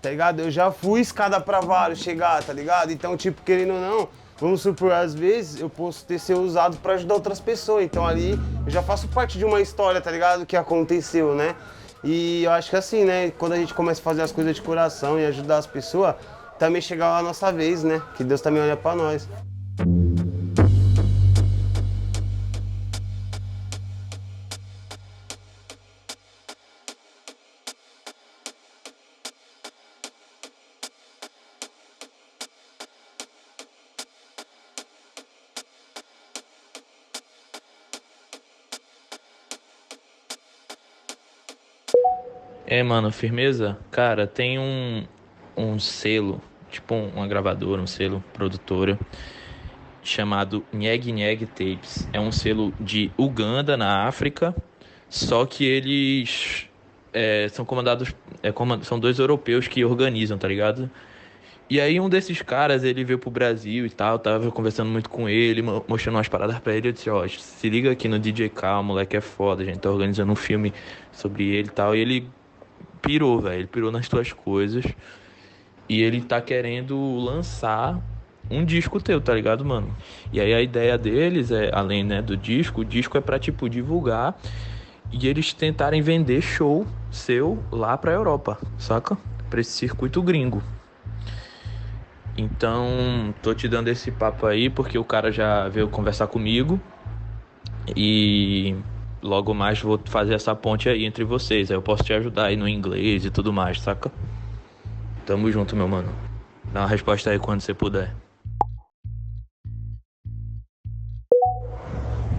tá ligado? Eu já fui escada pra vários chegar, tá ligado? Então, tipo, querendo ou não, vamos supor, às vezes eu posso ter sido usado pra ajudar outras pessoas. Então ali eu já faço parte de uma história, tá ligado? Que aconteceu, né? E eu acho que assim, né? Quando a gente começa a fazer as coisas de coração e ajudar as pessoas, também chega a nossa vez, né? Que Deus também olha pra nós. Mano, firmeza? Cara, tem um selo, tipo uma gravadora, um selo, produtora, chamado Nyeg Nyeg Tapes. É um selo de Uganda, na África, só que eles são comandados, são 2 europeus que organizam, tá ligado? E aí um desses caras, ele veio pro Brasil e tal, tava conversando muito com ele, mostrando umas paradas pra ele. Eu disse, ó, se liga aqui no DJ K, o moleque é foda, a gente tá organizando um filme sobre ele e tal. E ele pirou, velho, ele pirou nas tuas coisas. E ele tá querendo lançar um disco teu, tá ligado, mano? E aí a ideia deles além, né, do disco, o disco é pra, tipo, divulgar e eles tentarem vender show seu lá pra Europa, saca? Pra esse circuito gringo. Então, tô te dando esse papo aí porque o cara já veio conversar comigo e logo mais vou fazer essa ponte aí entre vocês. Aí eu posso te ajudar aí no inglês e tudo mais, saca? Tamo junto, meu mano. Dá uma resposta aí quando você puder.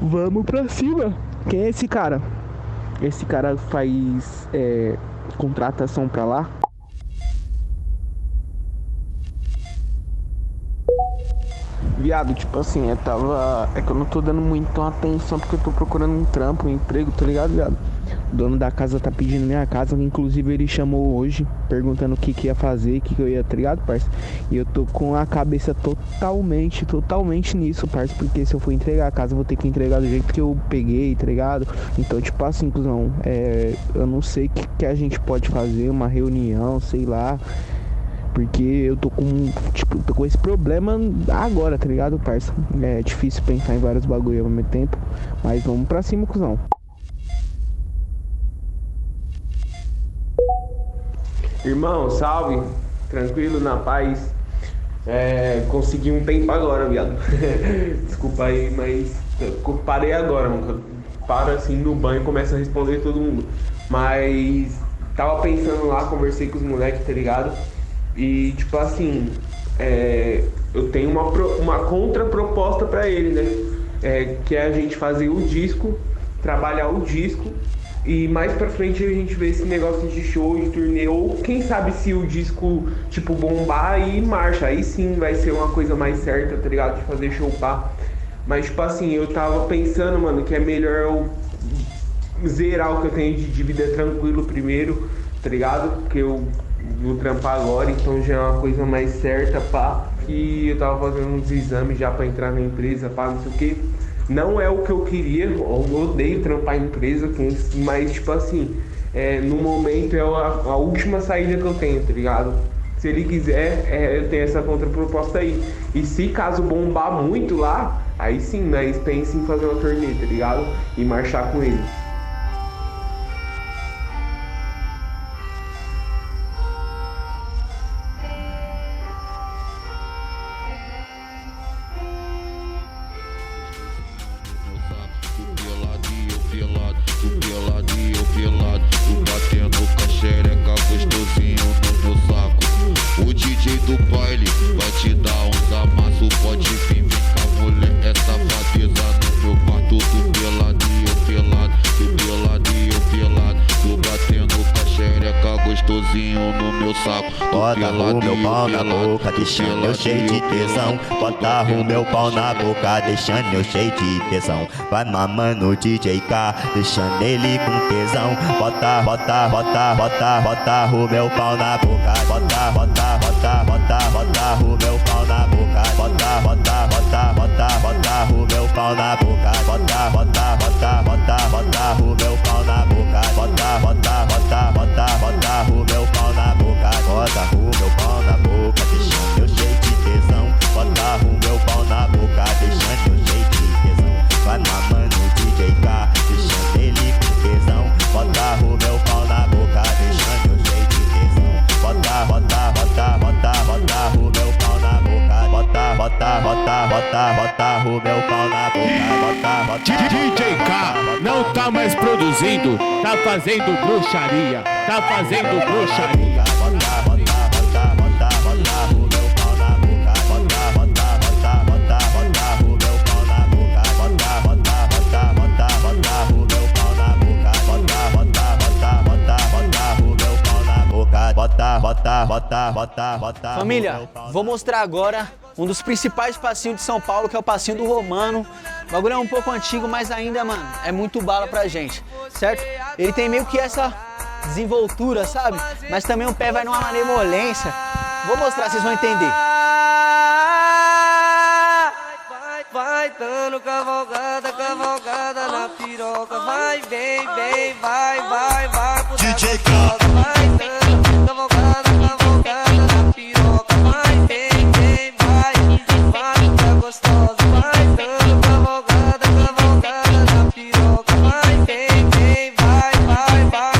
Vamos pra cima. Quem é esse cara? Esse cara faz contratação pra lá? Viado, tipo assim, é que eu não tô dando muito atenção porque eu tô procurando um trampo, um emprego, tá ligado, viado? O dono da casa tá pedindo minha casa, inclusive ele chamou hoje, perguntando o que ia fazer, o que eu ia, tá ligado, parça? E eu tô com a cabeça totalmente nisso, parça, porque se eu for entregar a casa, eu vou ter que entregar do jeito que eu peguei, tá ligado? Então, tipo assim, cuzão, eu não sei o que a gente pode fazer, uma reunião, sei lá. Porque eu tô com esse problema agora, tá ligado, parça? É difícil pensar em vários bagulho ao mesmo tempo. Mas vamos pra cima, cuzão. Irmão, salve. Tranquilo, na paz. Consegui um tempo agora, viado. Desculpa aí, mas eu parei agora, mano. Eu paro assim no banho e começo a responder todo mundo. Mas tava pensando lá, conversei com os moleques, tá ligado? E tipo assim, eu tenho uma contraproposta pra ele, né? Que é a gente fazer o disco, trabalhar o disco e mais pra frente a gente ver esse negócio de show, de turnê, ou quem sabe se o disco tipo bombar e marcha, aí sim vai ser uma coisa mais certa, tá ligado? De fazer show pá. Mas tipo assim, eu tava pensando, mano, que é melhor eu zerar o que eu tenho de dívida tranquilo primeiro, tá ligado? Porque eu vou trampar agora, então já é uma coisa mais certa, pá. E eu tava fazendo uns exames já pra entrar na empresa, pá, não sei o que. Não é o que eu queria, eu odeio trampar em empresa, mas tipo assim, no momento é a última saída que eu tenho, tá ligado? Se ele quiser, eu tenho essa contraproposta aí. E se caso bombar muito lá, aí sim, mas pense em fazer uma turnê, tá ligado? E marchar com ele. O DJ do baile vai te dar uns amassos. Pode vir, vem cá, mulher, é safadeza no meu quarto. Tu peladinho, pelado, tu peladinho, pelado. Tu batendo com a xereca gostosinho no meu saco. Bota o meu pau na boca, deixando eu cheio de tesão. Bota o meu pau na boca, deixando eu cheio de tesão. Vai mamando o DJ K, deixando ele com tesão. Bota o meu pau na boca. Bota o meu pau na boca. Bota o meu pau na boca. Bota o meu pau na boca. Bota o meu pau na boca. Bota o meu pau na boca, deixando eu cheio de tesão. Bota o meu pau na boca, deixando eu cheio de tesão. Vai mamando o DJ K, deixando ele com tesão. Bota o meu pau na boca, deixando eu cheio de tesão. Bota o meu pau na boca. Bota o meu pau na boca. DJ K não tá mais produzindo, tá fazendo bruxaria, tá fazendo bruxaria. Família, vou mostrar agora um dos principais passinhos de São Paulo, que é o passinho do Romano. O bagulho é um pouco antigo, mas ainda, mano, é muito bala pra gente, certo? Ele tem meio que essa desenvoltura, sabe? Mas também o pé vai numa malemolência. Vou mostrar, vocês vão entender. Vai dando cavalgada, cavalgada na piroca. Vai, vem, vem, vai pro DJ K. Vai dando cavalgada, cavalgada na piroca. Vai, vem, vem, vai tá gostosa. Vai dando cavalgada, cavalgada na piroca. Vai, vem, vem, vai tá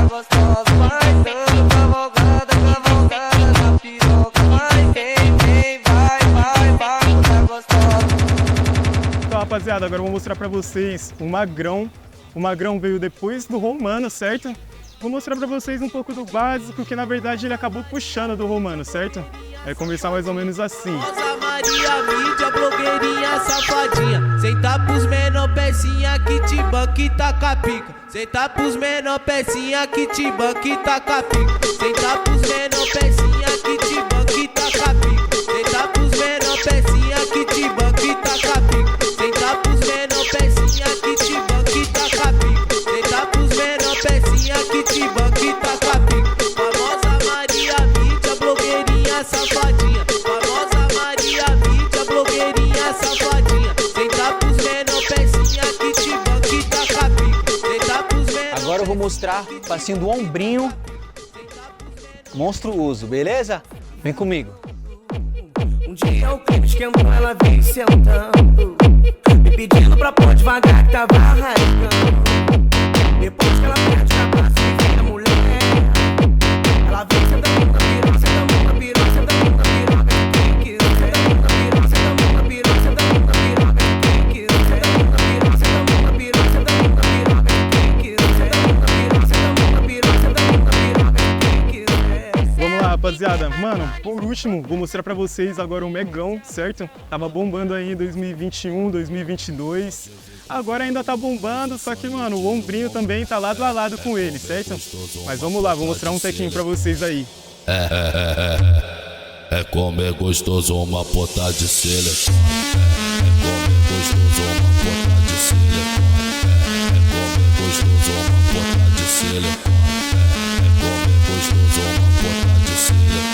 gostosa. Vai dando cavalgada, cavalgada na piroca. Vai, vem, vem, vai tá gostosa. Então, rapaziada, agora eu vou mostrar pra vocês o Magrão. O Magrão veio depois do Romano, certo? Vou mostrar pra vocês um pouco do básico, que na verdade ele acabou puxando do Romano, certo? Vai começar mais ou menos assim. Rosa Maria, mídia, blogueirinha, safadinha. Senta pros menor pecinha que te banca e taca pica. Senta pros menor pecinha que te banca e taca pica. Senta pros menor pecinha que te banca e taca pica. Senta pros menor pecinha que te banca e taca pica. Senta pros menor pecinha que te banca e taca pica. Senta pros menor pecinha que te banca e taca pica. Famosa Maria, mídia, blogueirinha, safadinha. Famosa Maria, mídia, blogueirinha, safadinha. Senta pros menor pecinha que te banca e taca pica. Senta pros menor. Agora eu vou mostrar o passinho do ombrinho monstruoso, beleza? Vem comigo. Um dia o clipe esquentou, ela veio sentando, me pedindo pra pôr devagar que tava arrascando. Depois que ela perde a classe, vem a mulher. Ela vem sentando na piroca, sentando na piroca, sentando na piroca. Quem quiser, sentando na piroca, sentando na piroca, sentando na piroca. Quem quiser, sentando na piroca, sentando na piroca, sentando na piroca. Quem quiser, sentando na piroca, sentando na piroca, sentando na piroca. Quem quiser. Vamos lá, rapaziada. Mano, por último, vou mostrar pra vocês agora o Megão, certo? Tava bombando aí em 2021, 2022. Agora ainda tá bombando, só que, mano, o ombrinho também tá lado a lado com ele, certo? Mas vamos lá, vou mostrar um tequinho pra vocês aí. É como é gostoso uma pota de silicone. É como é gostoso uma pota de silicone. É como é gostoso, uma ponta de silicone. É comer gostoso, uma ponta de silicone.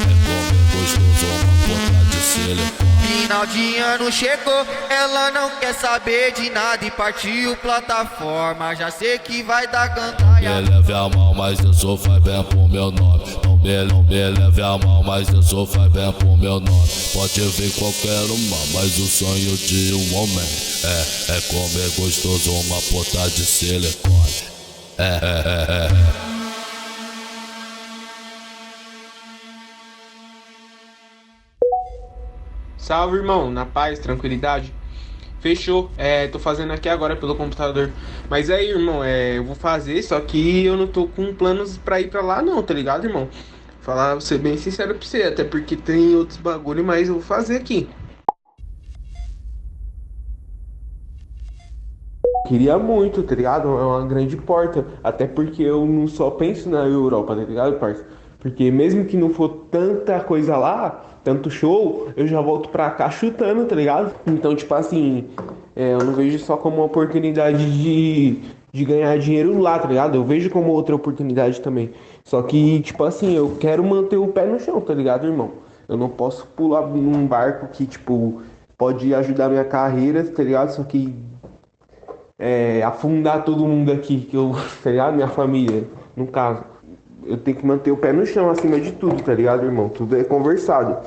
É comer gostoso, uma ponta de silicone. Final de ano chegou, ela não quer saber de nada e partiu plataforma. Já sei que vai dar gandaia. Me leve a mão, mas isso faz bem pro meu nome. Não me leve a mão, mas isso faz bem pro meu nome. Pode vir qualquer uma, mas o sonho de um homem é comer gostoso, uma ponta de silicone. Salve, irmão, na paz, tranquilidade. Fechou, tô fazendo aqui agora pelo computador. Mas aí, irmão, eu vou fazer, só que eu não tô com planos pra ir pra lá não, tá ligado, irmão? Falar, vou ser bem sincero pra você, até porque tem outros bagulho, mas eu vou fazer aqui. Queria muito, tá ligado? É uma grande porta, até porque eu não só penso na Europa, tá ligado, parça? Porque mesmo que não for tanta coisa lá, tanto show, eu já volto pra cá chutando, tá ligado? Então, tipo assim, eu não vejo só como uma oportunidade de ganhar dinheiro lá, tá ligado? Eu vejo como outra oportunidade também. Só que, tipo assim, eu quero manter o pé no chão, tá ligado, irmão? Eu não posso pular num barco que, tipo, pode ajudar minha carreira, tá ligado? Só que afundar todo mundo aqui, que eu, tá ligado? Minha família, no caso. Eu tenho que manter o pé no chão acima de tudo, tá ligado, irmão? Tudo é conversado.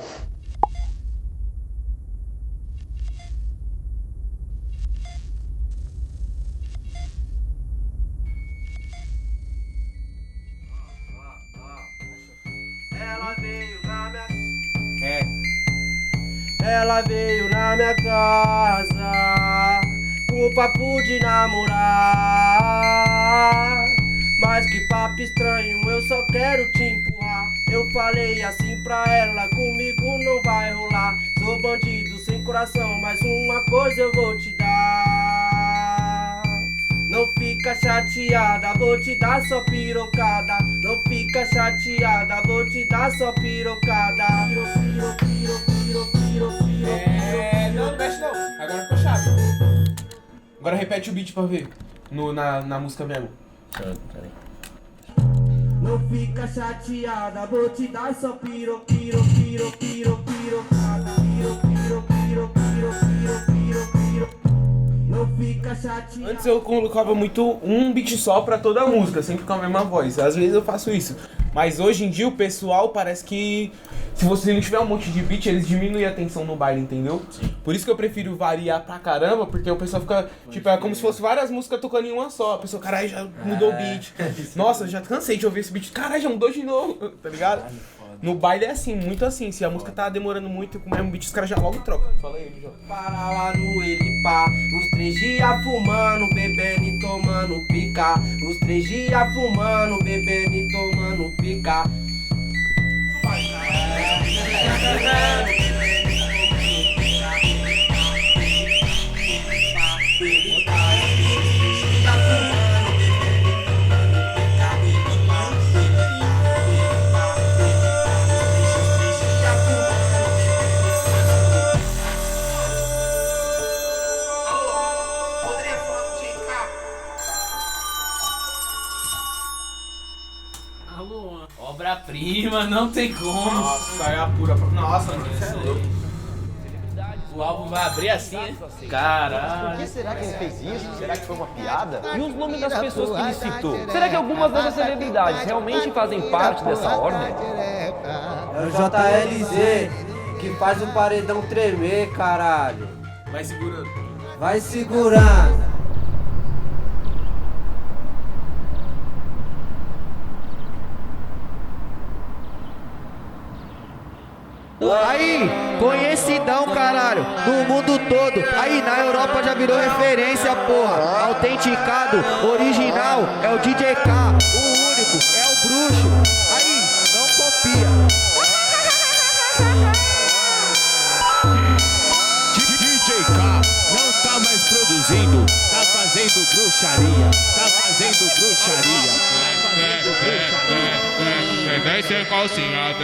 Ela veio na minha casa com o papo de namorar. Mas que papo estranho, eu só quero te empurrar. Eu falei assim pra ela, comigo não vai rolar. Sou bandido sem coração, mas uma coisa eu vou te dar. Não fica chateada, vou te dar só pirocada. Não fica chateada, vou te dar só pirocada. Não mexe não, agora ficou chave. Agora repete o beat pra ver, na música mesmo. Não fica chateada, vou te dar só pirocada. Não fica chateada. Antes eu colocava muito um beat só pra toda a música, sempre com a mesma voz. Às vezes eu faço isso. Mas hoje em dia o pessoal parece que se você não tiver um monte de beat, eles diminuem a tensão no baile, entendeu? Sim. Por isso que eu prefiro variar pra caramba, porque o pessoal fica, tipo, é como se fosse várias músicas tocando em uma só. A pessoa, caralho, já mudou o beat. Nossa, já cansei de ouvir esse beat. Caralho, já mudou de novo, tá ligado? No baile é assim, muito assim. Se a música tá demorando muito com o mesmo beat, os caras já logo trocam. Fala aí, João. Para lá no Elipá, os 3 dias fumando, bebendo e tomando pica. Os 3 dias fumando, bebendo e tomando pica. Obra-prima, não tem como. Nossa, é a pura. Nossa, mano, isso é louco. O álbum vai abrir assim, né? Caralho. Por que será que ele fez isso? Será que foi uma piada? E os nomes das pessoas que ele citou? Será que algumas dessas celebridades realmente fazem parte dessa ordem? É o JLZ que faz o paredão tremer, caralho. Vai segurando. Vai segurando. Aí, conhecidão, caralho, no mundo todo. Aí na Europa já virou referência, porra. Autenticado, original, é o DJ K. O único, é o bruxo. Aí, não copia. DJ K não tá mais produzindo, tá fazendo bruxaria, tá fazendo bruxaria. Vem sem calcinha,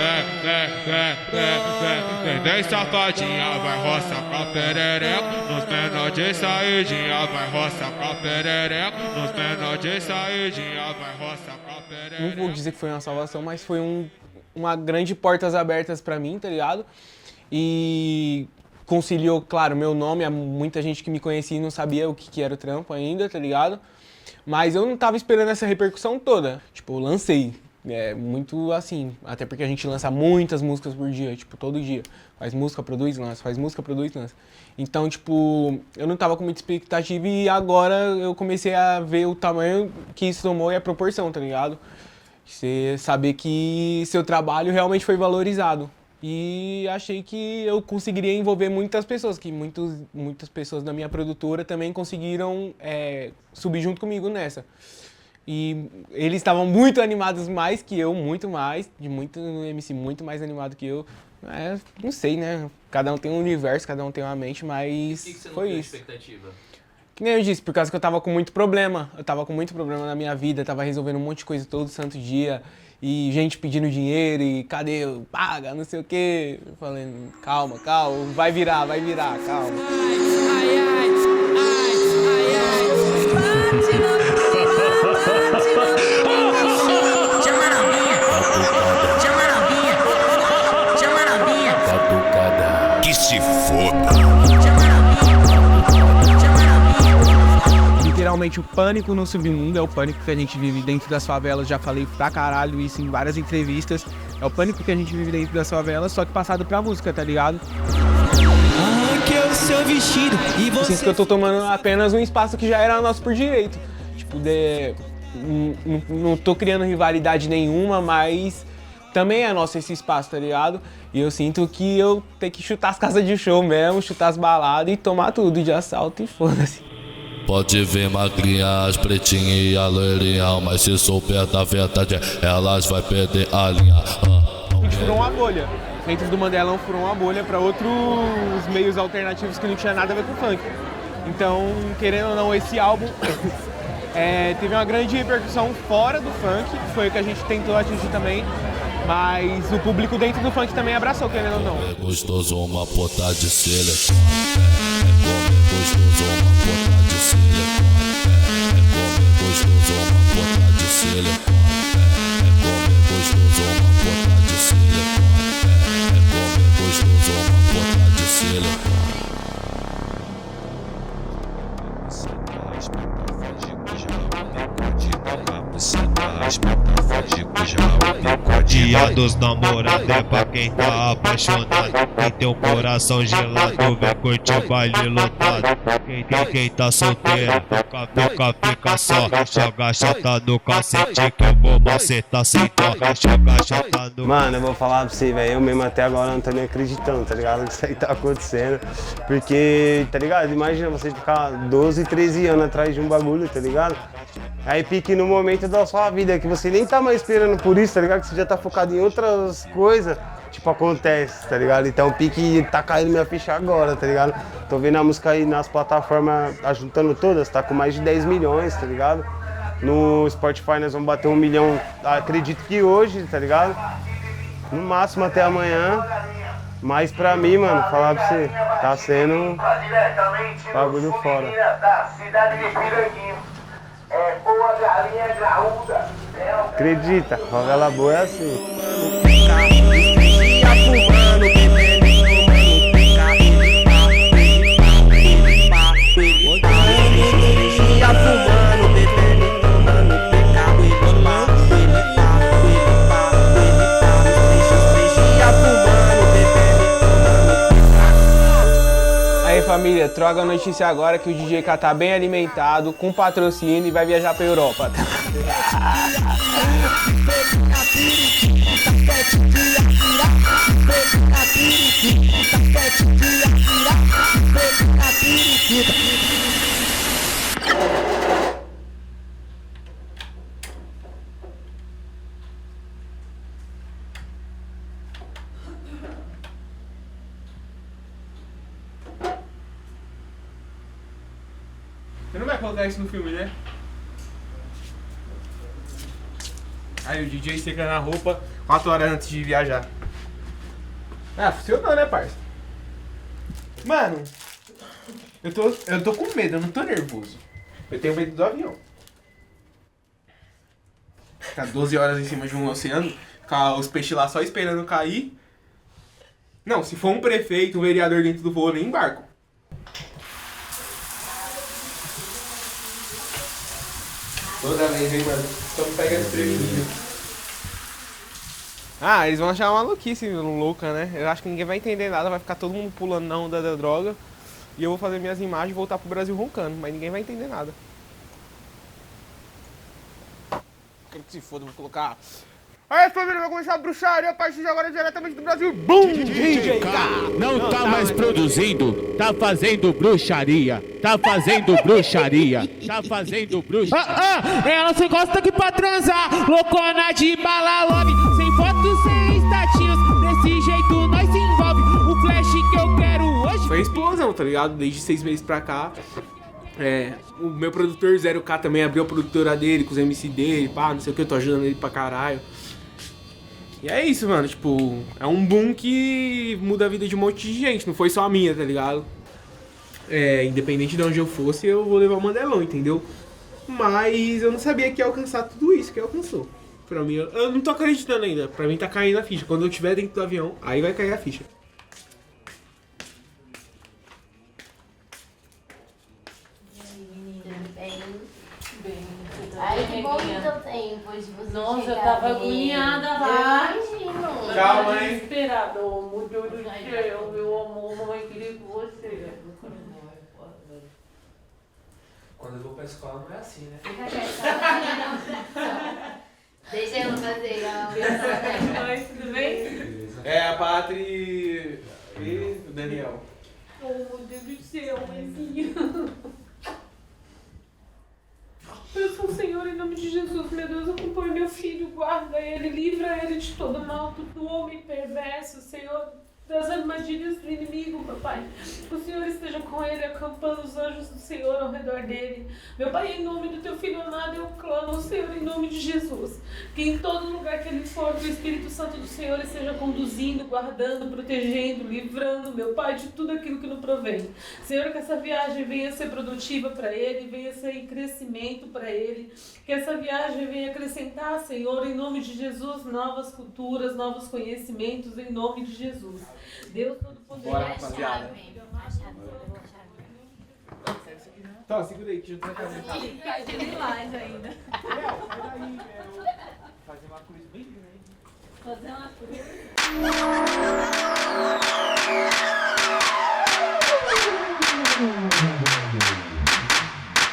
vem safadinha, vai roçar com a perereca. Nos menor de saidinha, vai roçar com a perereca. Nos menor de saidinha, vai roçar com a perereca. Não vou dizer que foi uma salvação, mas foi uma grande portas abertas pra mim, tá ligado? E conciliou, claro, meu nome, muita gente que me conhecia e não sabia o que era o trampo ainda, tá ligado? Mas eu não tava esperando essa repercussão toda. Tipo, eu lancei. É muito assim, até porque a gente lança muitas músicas por dia, tipo, todo dia. Faz música, produz, lança, faz música, produz, lança. Então, tipo, eu não tava com muita expectativa e agora eu comecei a ver o tamanho que isso tomou e a proporção, tá ligado? Você saber que seu trabalho realmente foi valorizado. E achei que eu conseguiria envolver muitas pessoas, que muitas pessoas da minha produtora também conseguiram subir junto comigo nessa. E eles estavam muito animados mais que eu, muito mais, de muito MC muito mais animado que eu. Não sei, né? Cada um tem um universo, cada um tem uma mente, mas que você não foi tem isso. expectativa? Que nem eu disse, por causa que eu tava com muito problema. Eu tava com muito problema na minha vida, tava resolvendo um monte de coisa todo santo dia. E gente pedindo dinheiro e cadê? Paga, não sei o quê. Eu falei, calma, vai virar, calma. Que se foda. Literalmente o pânico no submundo é o pânico que a gente vive dentro das favelas. Já falei pra caralho isso em várias entrevistas. É o pânico que a gente vive dentro das favelas, só que passado pra música, tá ligado? Que é o seu vestido e você... Sinto que eu tô tomando apenas um espaço que já era nosso por direito. Tipo, não tô criando rivalidade nenhuma, mas também é nosso esse espaço, tá ligado? E eu sinto que eu tenho que chutar as casas de show mesmo, chutar as baladas e tomar tudo de assalto e foda-se. Pode ver magrinha, as pretinhas e a loirinha, mas se souber da verdade, elas vai perder a linha. A gente furou uma bolha. Dentro do Mandelão furou uma bolha para outros meios alternativos que não tinha nada a ver com funk. Então, querendo ou não, esse álbum teve uma grande repercussão fora do funk, que foi o que a gente tentou atingir também. Mas o público dentro do funk também abraçou, querendo ou não. É gostoso uma pota de silicone. É gostoso uma pota de silicone. É gostoso uma pota de silicone. É gostoso uma pota de silicone. É gostoso uma pota de silicone. Dia dos namorados é pra quem tá apaixonado. Quem tem um coração gelado vem curtir o baile lotado. Quem tá solteiro, fica só. Joga chata no cacete que eu vou macetar sem dó. Joga chata no... Mano, eu vou falar pra você, velho, eu mesmo até agora não tô nem acreditando, tá ligado? Que isso aí tá acontecendo. Porque, tá ligado? Imagina você ficar 12, 13 anos atrás de um bagulho, tá ligado? Aí pique no momento da sua vida, que você nem tá mais esperando por isso, tá ligado? Que você já tá focado em outras coisas, tipo, acontece, tá ligado? Então pique tá caindo minha ficha agora, tá ligado? Tô vendo a música aí nas plataformas, juntando todas, tá com mais de 10 milhões, tá ligado? No Spotify nós vamos bater 1 milhão, acredito que hoje, tá ligado? No máximo até amanhã. Mas pra mim, mano, falar pra você, tá sendo bagulho fora. Boa galinha graúda. Acredita, favela boa é assim. Aí família, troca a notícia agora que o DJ K tá bem alimentado, com patrocínio e vai viajar pra Europa. Você não vai colocar isso no filme, né? Aí o DJ secando a roupa 4 horas antes de viajar. Ah, funcionou, né, parça? Mano, eu tô com medo, eu não tô nervoso. Eu tenho medo do avião. Ficar 12 horas em cima de um oceano, com os peixes lá só esperando cair. Não, se for um prefeito, um vereador dentro do voo, eu nem embarco. Toda vez, hein, mano? Estamos pegando desprevenido. Ah, eles vão achar uma maluquice louca, né? Eu acho que ninguém vai entender nada, vai ficar todo mundo pulando na onda da droga. E eu vou fazer minhas imagens e voltar pro Brasil roncando, mas ninguém vai entender nada. Quero que se foda, vou colocar... Aí, família, vai começar a bruxaria a partir de agora diretamente do Brasil. Bum! DJ K! Não tá mais produzindo, tá fazendo bruxaria. Tá fazendo bruxaria. Tá fazendo bruxaria. Ela só gosta aqui pra transar. Loucona de bala love. Sem fotos, sem statinhos. Desse jeito nós se envolve. O flash que eu quero hoje. Foi explosão, tá ligado? Desde 6 meses pra cá. O meu produtor 0K também abriu a produtora dele, com os MC dele, pá, não sei o que, eu tô ajudando ele pra caralho. E é isso, mano, tipo, é um boom que muda a vida de um monte de gente, não foi só a minha, tá ligado? Independente de onde eu fosse, eu vou levar o Mandelão, entendeu? Mas eu não sabia que ia alcançar tudo isso que alcançou. Pra mim, eu não tô acreditando ainda, pra mim tá caindo a ficha. Quando eu estiver dentro do avião, aí vai cair a ficha. Ai, que bom que deu tempo de você. Nossa, eu tava agoniada lá. Imagino. Calma, hein? Desesperada, meu Deus do céu, meu amor, mamãe queria com você. Quando eu vou pra escola não é assim, né? Fica quieto. Deixa eu fazer, ó. Oi, tudo bem? É a Patri e o Daniel. Oh, meu Deus do céu, mãezinha. Peço ao Senhor, em nome de Jesus, meu Deus, acompanhe meu filho, guarda ele, livra ele de todo mal, do homem perverso, Senhor, das armadilhas do inimigo, meu Pai. O Senhor esteja com ele, acampando os anjos do Senhor ao redor dele. Meu Pai, em nome do teu filho amado, eu clamo ao Senhor, em nome de Jesus, que em todo lugar que ele for, que o Espírito Santo do Senhor esteja conduzindo, guardando, protegendo, livrando, meu Pai, de tudo aquilo que não provém. Senhor, que essa viagem venha ser produtiva para ele, venha ser em crescimento para ele, que essa viagem venha acrescentar, Senhor, em nome de Jesus, novas culturas, novos conhecimentos, em nome de Jesus. Deus Todo-Poderoso. Bora, rapaziada. Tá, segura aí que já tá casado. Aquele lilás ainda. Fazer uma cruz bem grande. Fazer uma cruz.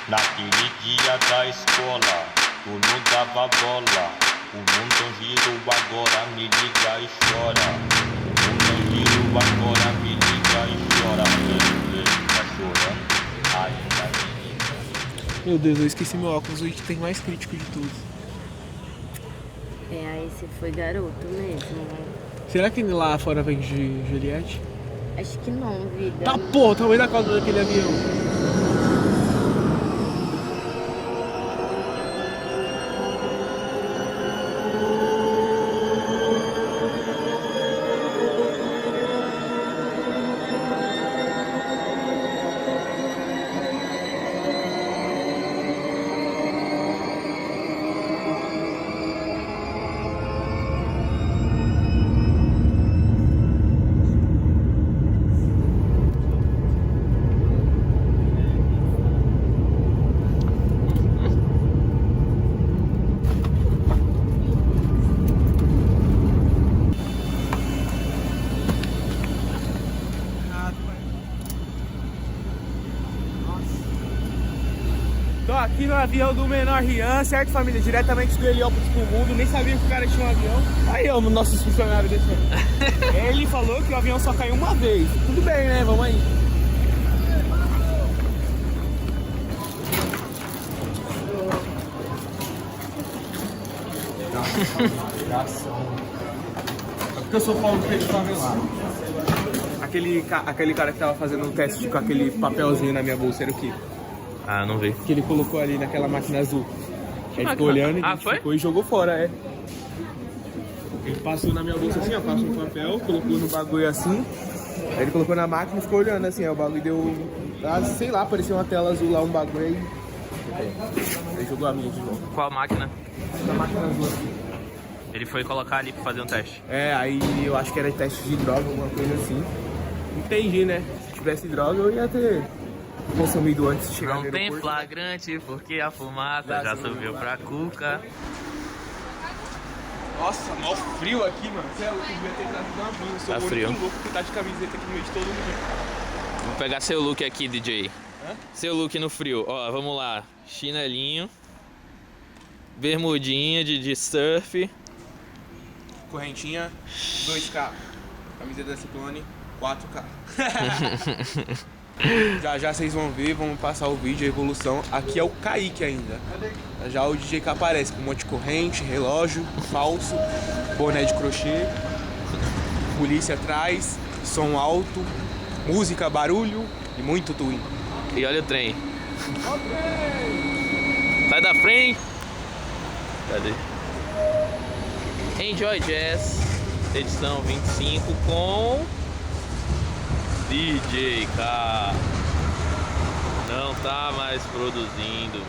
Naquele dia da escola, tu não dava bola. O mundo girou, agora me liga e chora. O mundo girou, agora me liga e chora. Tá chorando, ainda me liga. Meu Deus, eu esqueci meu óculos, o item mais crítico de tudo. Aí você foi garoto mesmo. Será que lá fora vem de Juliette? Acho que não, vida. Tá porra, o tamanho da cauda daquele avião. Tô aqui no avião do menor Rian, certo, família? Diretamente do Heliópolis pro mundo. Nem sabia que o cara tinha um avião. Aí, ó, nossos funcionários desse. Ele falou que o avião só caiu uma vez. Tudo bem, né? Vamos aí. É porque eu sou Paulo Pedro Favelado. Aquele cara que tava fazendo um teste com aquele papelzinho na minha bolsa era o quê? Ah, não vi. Que ele colocou ali naquela máquina azul. Ele ficou olhando, foi? ficou e jogou fora, é. Ele passou na minha bolsa assim, ó, passou um papel, colocou no bagulho assim. Aí ele colocou na máquina e ficou olhando assim, ó, o bagulho deu... sei lá, parecia uma tela azul lá, um bagulho aí. Aí jogou a minha de novo. Qual máquina? Na máquina azul aqui. Ele foi colocar ali pra fazer um teste. É, aí eu acho que era teste de droga, alguma coisa assim. Entendi, né? Se tivesse droga eu ia ter consumido antes de chegar no aeroporto. Não tem flagrante porque a fumaça já subiu pra cuca. Nossa, mó frio aqui, mano. Você é louco, devia ter trazido uma blusa. Sou muito frio. louco que tá de camiseta aqui no meio de todo mundo. Vou pegar seu look aqui, DJ. Hã? Seu look no frio. Ó, vamos lá. Chinelinho. Bermudinha de surf. Correntinha, 2K. Camiseta da Ciclone, 4K. Já vocês vão ver, vamos passar o vídeo, a evolução. Aqui é o Kaique ainda. Já o DJ que aparece com um monte de corrente, relógio, falso, boné de crochê, polícia atrás, som alto, música, barulho e muito twin. E olha o trem. Sai da frente. Cadê? Enjoy Jazz, edição 25 com DJ K. Não tá mais produzindo.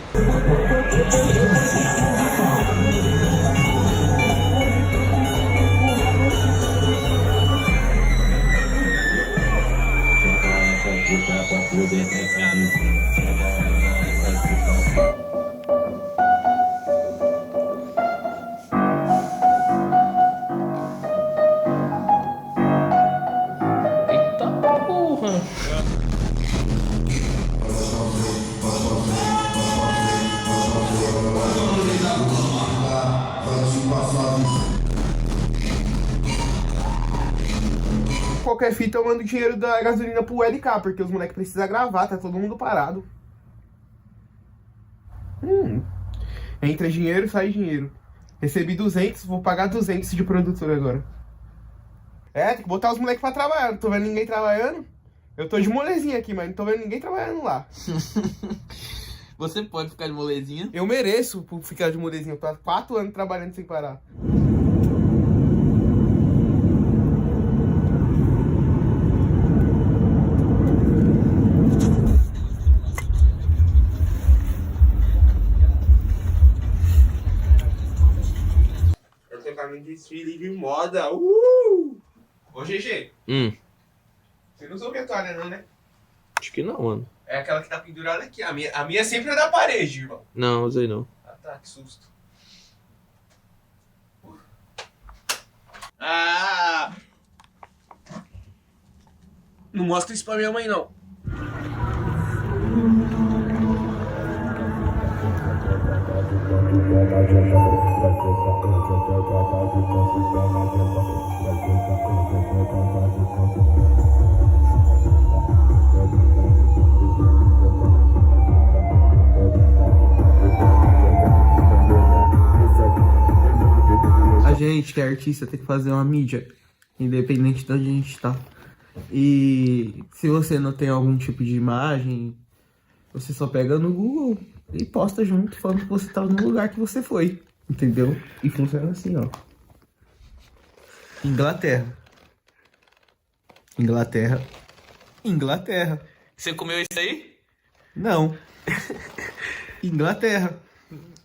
Eita porra! Qualquer fita eu mando dinheiro da gasolina pro LK, porque os moleques precisam gravar, tá todo mundo parado. Entra dinheiro, sai dinheiro. Recebi 200, vou pagar 200 de produtor agora. É, tem que botar os moleques pra trabalhar, não tô vendo ninguém trabalhando. Eu tô de molezinha aqui, mas não tô vendo ninguém trabalhando lá. Você pode ficar de molezinha? Eu mereço por ficar de molezinha, eu tô há 4 anos trabalhando sem parar. Eu tô caminho de desfile de moda. Ô GG, você não usou minha toalha não, né? Acho que não, mano. É aquela que tá pendurada aqui. A minha sempre é da parede, irmão. Não, usei não. Ah tá, que susto. Ah! Não mostra isso pra minha mãe, não. A gente que é artista tem que fazer uma mídia, independente de onde a gente tá. E se você não tem algum tipo de imagem, você só pega no Google e posta junto falando que você tá no lugar que você foi, entendeu? E funciona assim, ó. Inglaterra. Inglaterra. Inglaterra. Você comeu isso aí? Não. Inglaterra.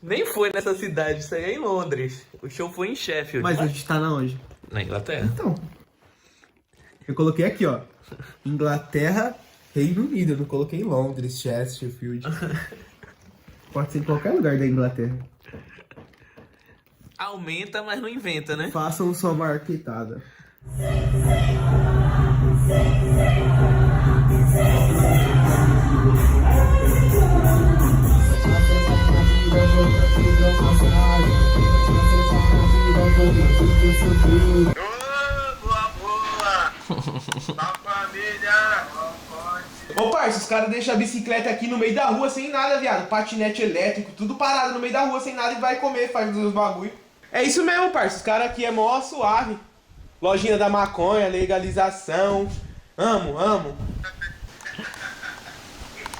Nem foi nessa cidade, isso aí é em Londres. O show foi em Sheffield. Mas a gente tá na onde? Na Inglaterra. Então. Eu coloquei aqui, ó. Inglaterra, Reino Unido. Eu não coloquei Londres, Sheffield. Pode ser em qualquer lugar da Inglaterra. Aumenta, mas não inventa, né? Façam sua marketada. Ô parça, os caras deixam a bicicleta aqui no meio da rua sem nada, viado. Patinete elétrico, tudo parado no meio da rua sem nada e vai comer, faz os bagulho. É isso mesmo, parça. Os caras aqui é mó suave. Lojinha da maconha, legalização. Amo, amo.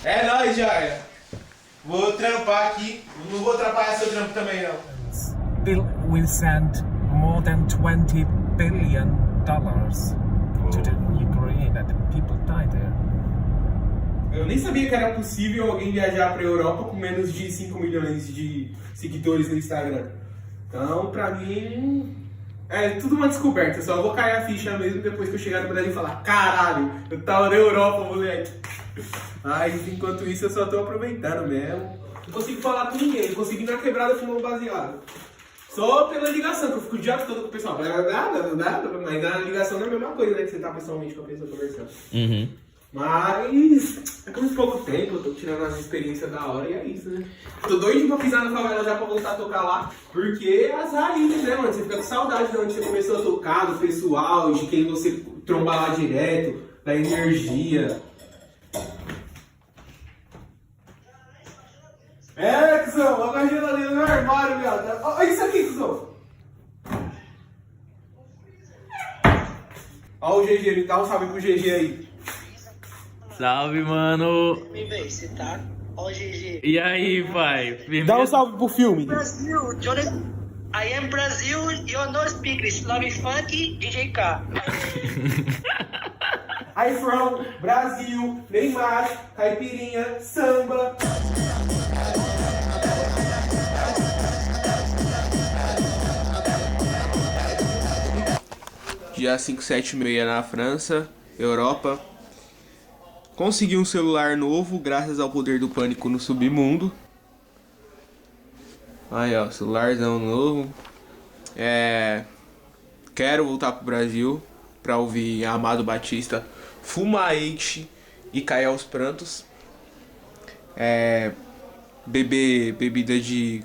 É nóis, Jair. Vou trampar aqui. Não vou atrapalhar seu trampo também, não. Bill will send more than $20 billion to the Ukraine and the people die there. Eu nem sabia que era possível alguém viajar pra Europa com menos de 5 milhões de seguidores no Instagram. Então, pra mim, é tudo uma descoberta. Eu só vou cair a ficha mesmo depois que eu chegar no Brasil e falar: caralho, eu tava na Europa, moleque. Mas enquanto isso eu só tô aproveitando mesmo. Não consigo falar com ninguém, não consigo ir na quebrada fumando baseado. Só pela ligação, que eu fico o dia todo com o pessoal. Mas na ligação não é a mesma coisa, né? Que você tá pessoalmente com a pessoa conversando. Uhum. Mas é com pouco tempo, eu tô tirando as experiências da hora e é isso, né? Tô doido pra pisar na favela já pra voltar a tocar lá, porque as raízes, né, mano? Você fica com saudade de onde você começou a tocar, do pessoal, de quem você tromba lá direto, da energia. É, cuzão, olha a geladeira no armário, viado. Olha isso aqui, cuzão. Olha o GG, dá um salve pro GG aí. Salve, mano. Me vê, você tá? Ó o GG. E aí, pai? Dá um salve pro filme. Brasil, I am Brazil, you know speak Islamic funk, DJ K. I from Brasil, Neymar, caipirinha, samba. Dia 5, 7 e meia na França, Europa. Consegui um celular novo, graças ao poder do pânico no submundo. Aí, ó, celularzão novo. Quero voltar pro Brasil pra ouvir Amado Batista, fumar Eixe e cair aos prantos. Beber bebida de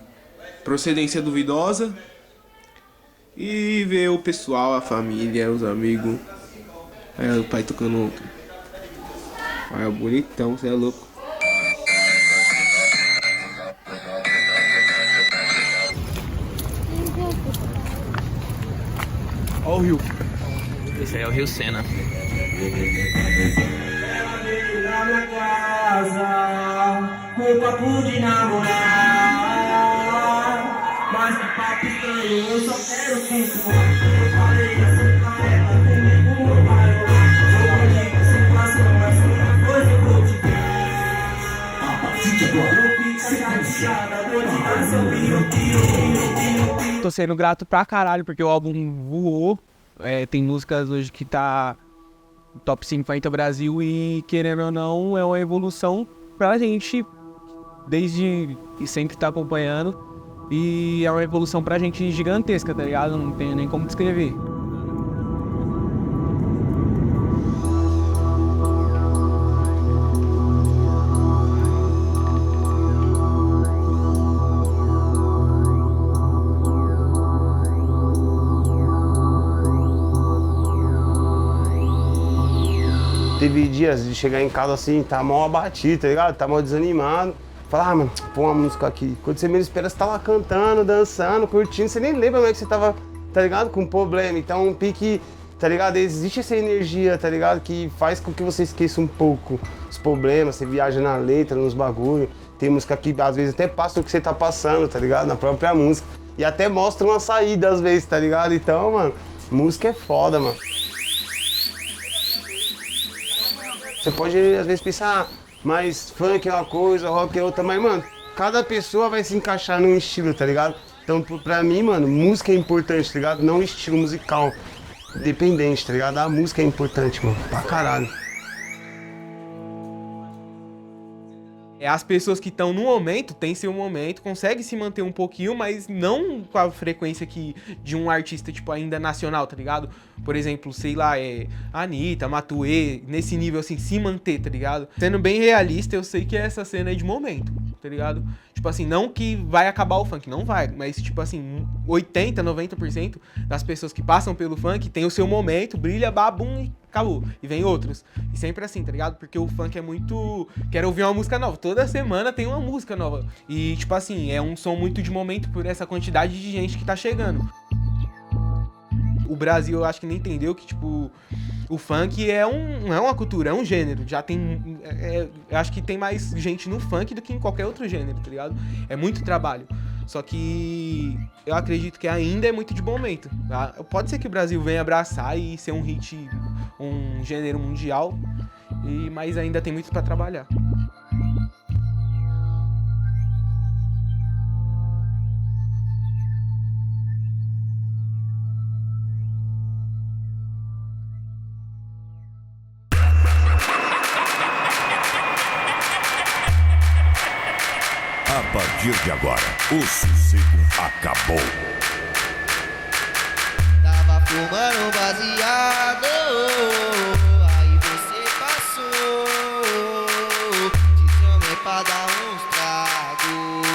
procedência duvidosa. E ver o pessoal, a família, os amigos. Aí o pai tocando. Olha, bonitão, você é louco. Olha o rio. Esse aí é o Rio Sena. Na minha casa, com papo de namorar. Mas que papo estranho, eu só quero sinto. Eu falei assim pra ela, comigo não vai rolar. Vou pedir que você faça, mas uma coisa eu vou te dar. A partir de agora, eu fico chateada, vou te dar seu pio. Tô sendo grato pra caralho, porque o álbum voou. Tem músicas hoje que tá top 50 Brasil e, querendo ou não, é uma evolução pra gente, desde e sempre tá acompanhando. E é uma evolução pra gente gigantesca, tá ligado? Não tenho nem como descrever. Teve dias de chegar em casa assim, tá mal abatido, tá ligado? Tá mal desanimado. Falar, mano, põe uma música aqui. Quando você menos espera, você tá lá cantando, dançando, curtindo. Você nem lembra mais que você tava, tá ligado? Com um problema. Então, um pique, tá ligado? Existe essa energia, tá ligado? Que faz com que você esqueça um pouco os problemas. Você viaja na letra, nos bagulho. Tem música que às vezes até passa o que você tá passando, tá ligado? Na própria música. E até mostra uma saída às vezes, tá ligado? Então, mano, música é foda, mano. Você pode às vezes pensar, mas funk é uma coisa, rock é outra, mas, mano, cada pessoa vai se encaixar num estilo, tá ligado? Então, pra mim, mano, música é importante, tá ligado? Não o estilo musical dependente, tá ligado? A música é importante, mano, pra caralho. As pessoas que estão no momento, tem seu momento, conseguem se manter um pouquinho, mas não com a frequência que de um artista, tipo, ainda nacional, tá ligado? Por exemplo, sei lá, Anitta, Matuê, nesse nível, assim, se manter, tá ligado? Sendo bem realista, eu sei que essa cena é de momento, tá ligado? Tipo assim, não que vai acabar o funk, não vai, mas tipo assim, 80%, 90% das pessoas que passam pelo funk tem o seu momento, brilha, babum e acabou. E vem outros. E sempre assim, tá ligado? Porque o funk é muito... Quero ouvir uma música nova. Toda semana tem uma música nova. E tipo assim, é um som muito de momento por essa quantidade de gente que tá chegando. O Brasil, eu acho que nem entendeu que, tipo, O funk não é uma cultura, é um gênero. Já tem. Eu acho que tem mais gente no funk do que em qualquer outro gênero, tá ligado? É muito trabalho. Só que eu acredito que ainda é muito de momento. Tá? Pode ser que o Brasil venha abraçar e ser um hit, um gênero mundial, mas ainda tem muito pra trabalhar. A partir de agora, o sossego acabou. Tava fumando baseado, aí você passou. Te chamei pra dar uns tragos,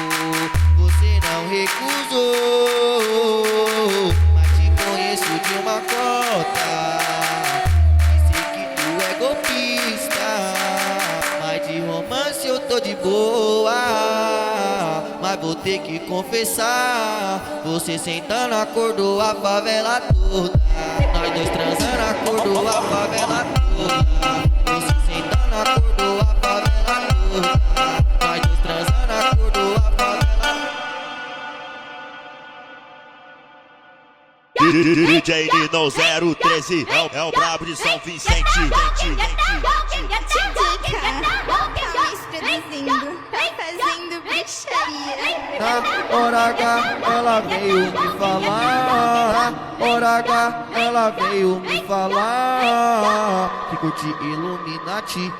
você não recusou. Mas te conheço de uma cota, e sei que tu é golpista. Mas de romance eu tô de boa. Mas vou ter que confessar, você sentando acordou a favela toda. Nós dois transando acordou a favela toda. Você sentando acordou a favela toda. Nós dois transando acordou a favela. DJ Nino 013 é o brabo de São Vicente. Fazendo bruxaria. Na hora H ela veio me falar. Hora H ela veio me falar que curte Illuminati,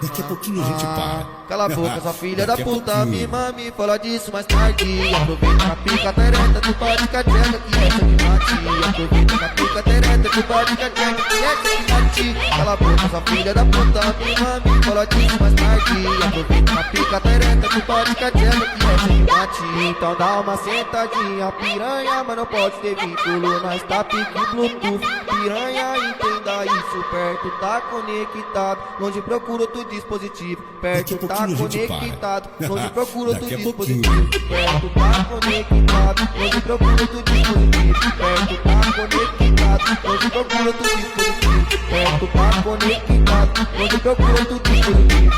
Daqui a pouquinho a gente para. Cala a boca, essa filha da puta, me mame, fala disso mais tarde. Aproveita a pica tereta, tu pode cadeca que é checkmate. Aproveita a pica tereta, tu pode cadeca que é checkmate. Cala a boca, essa filha da puta, me mame, fala disso mais tarde. Aproveita a pica tereta, tu pode cadeca que é checkmate. Então dá uma sentadinha, piranha, mas não pode ter vínculo, nós tá pique Bluetooth. Piranha, entenda isso, perto tá conectado, longe procura outro dispositivo, perto tá conectado, longe procura outro dispositivo, perto tá conectado, longe procura outro dispositivo, perto tá conectado, longe procura outro dispositivo, perto tá conectado, longe procura outro dispositivo.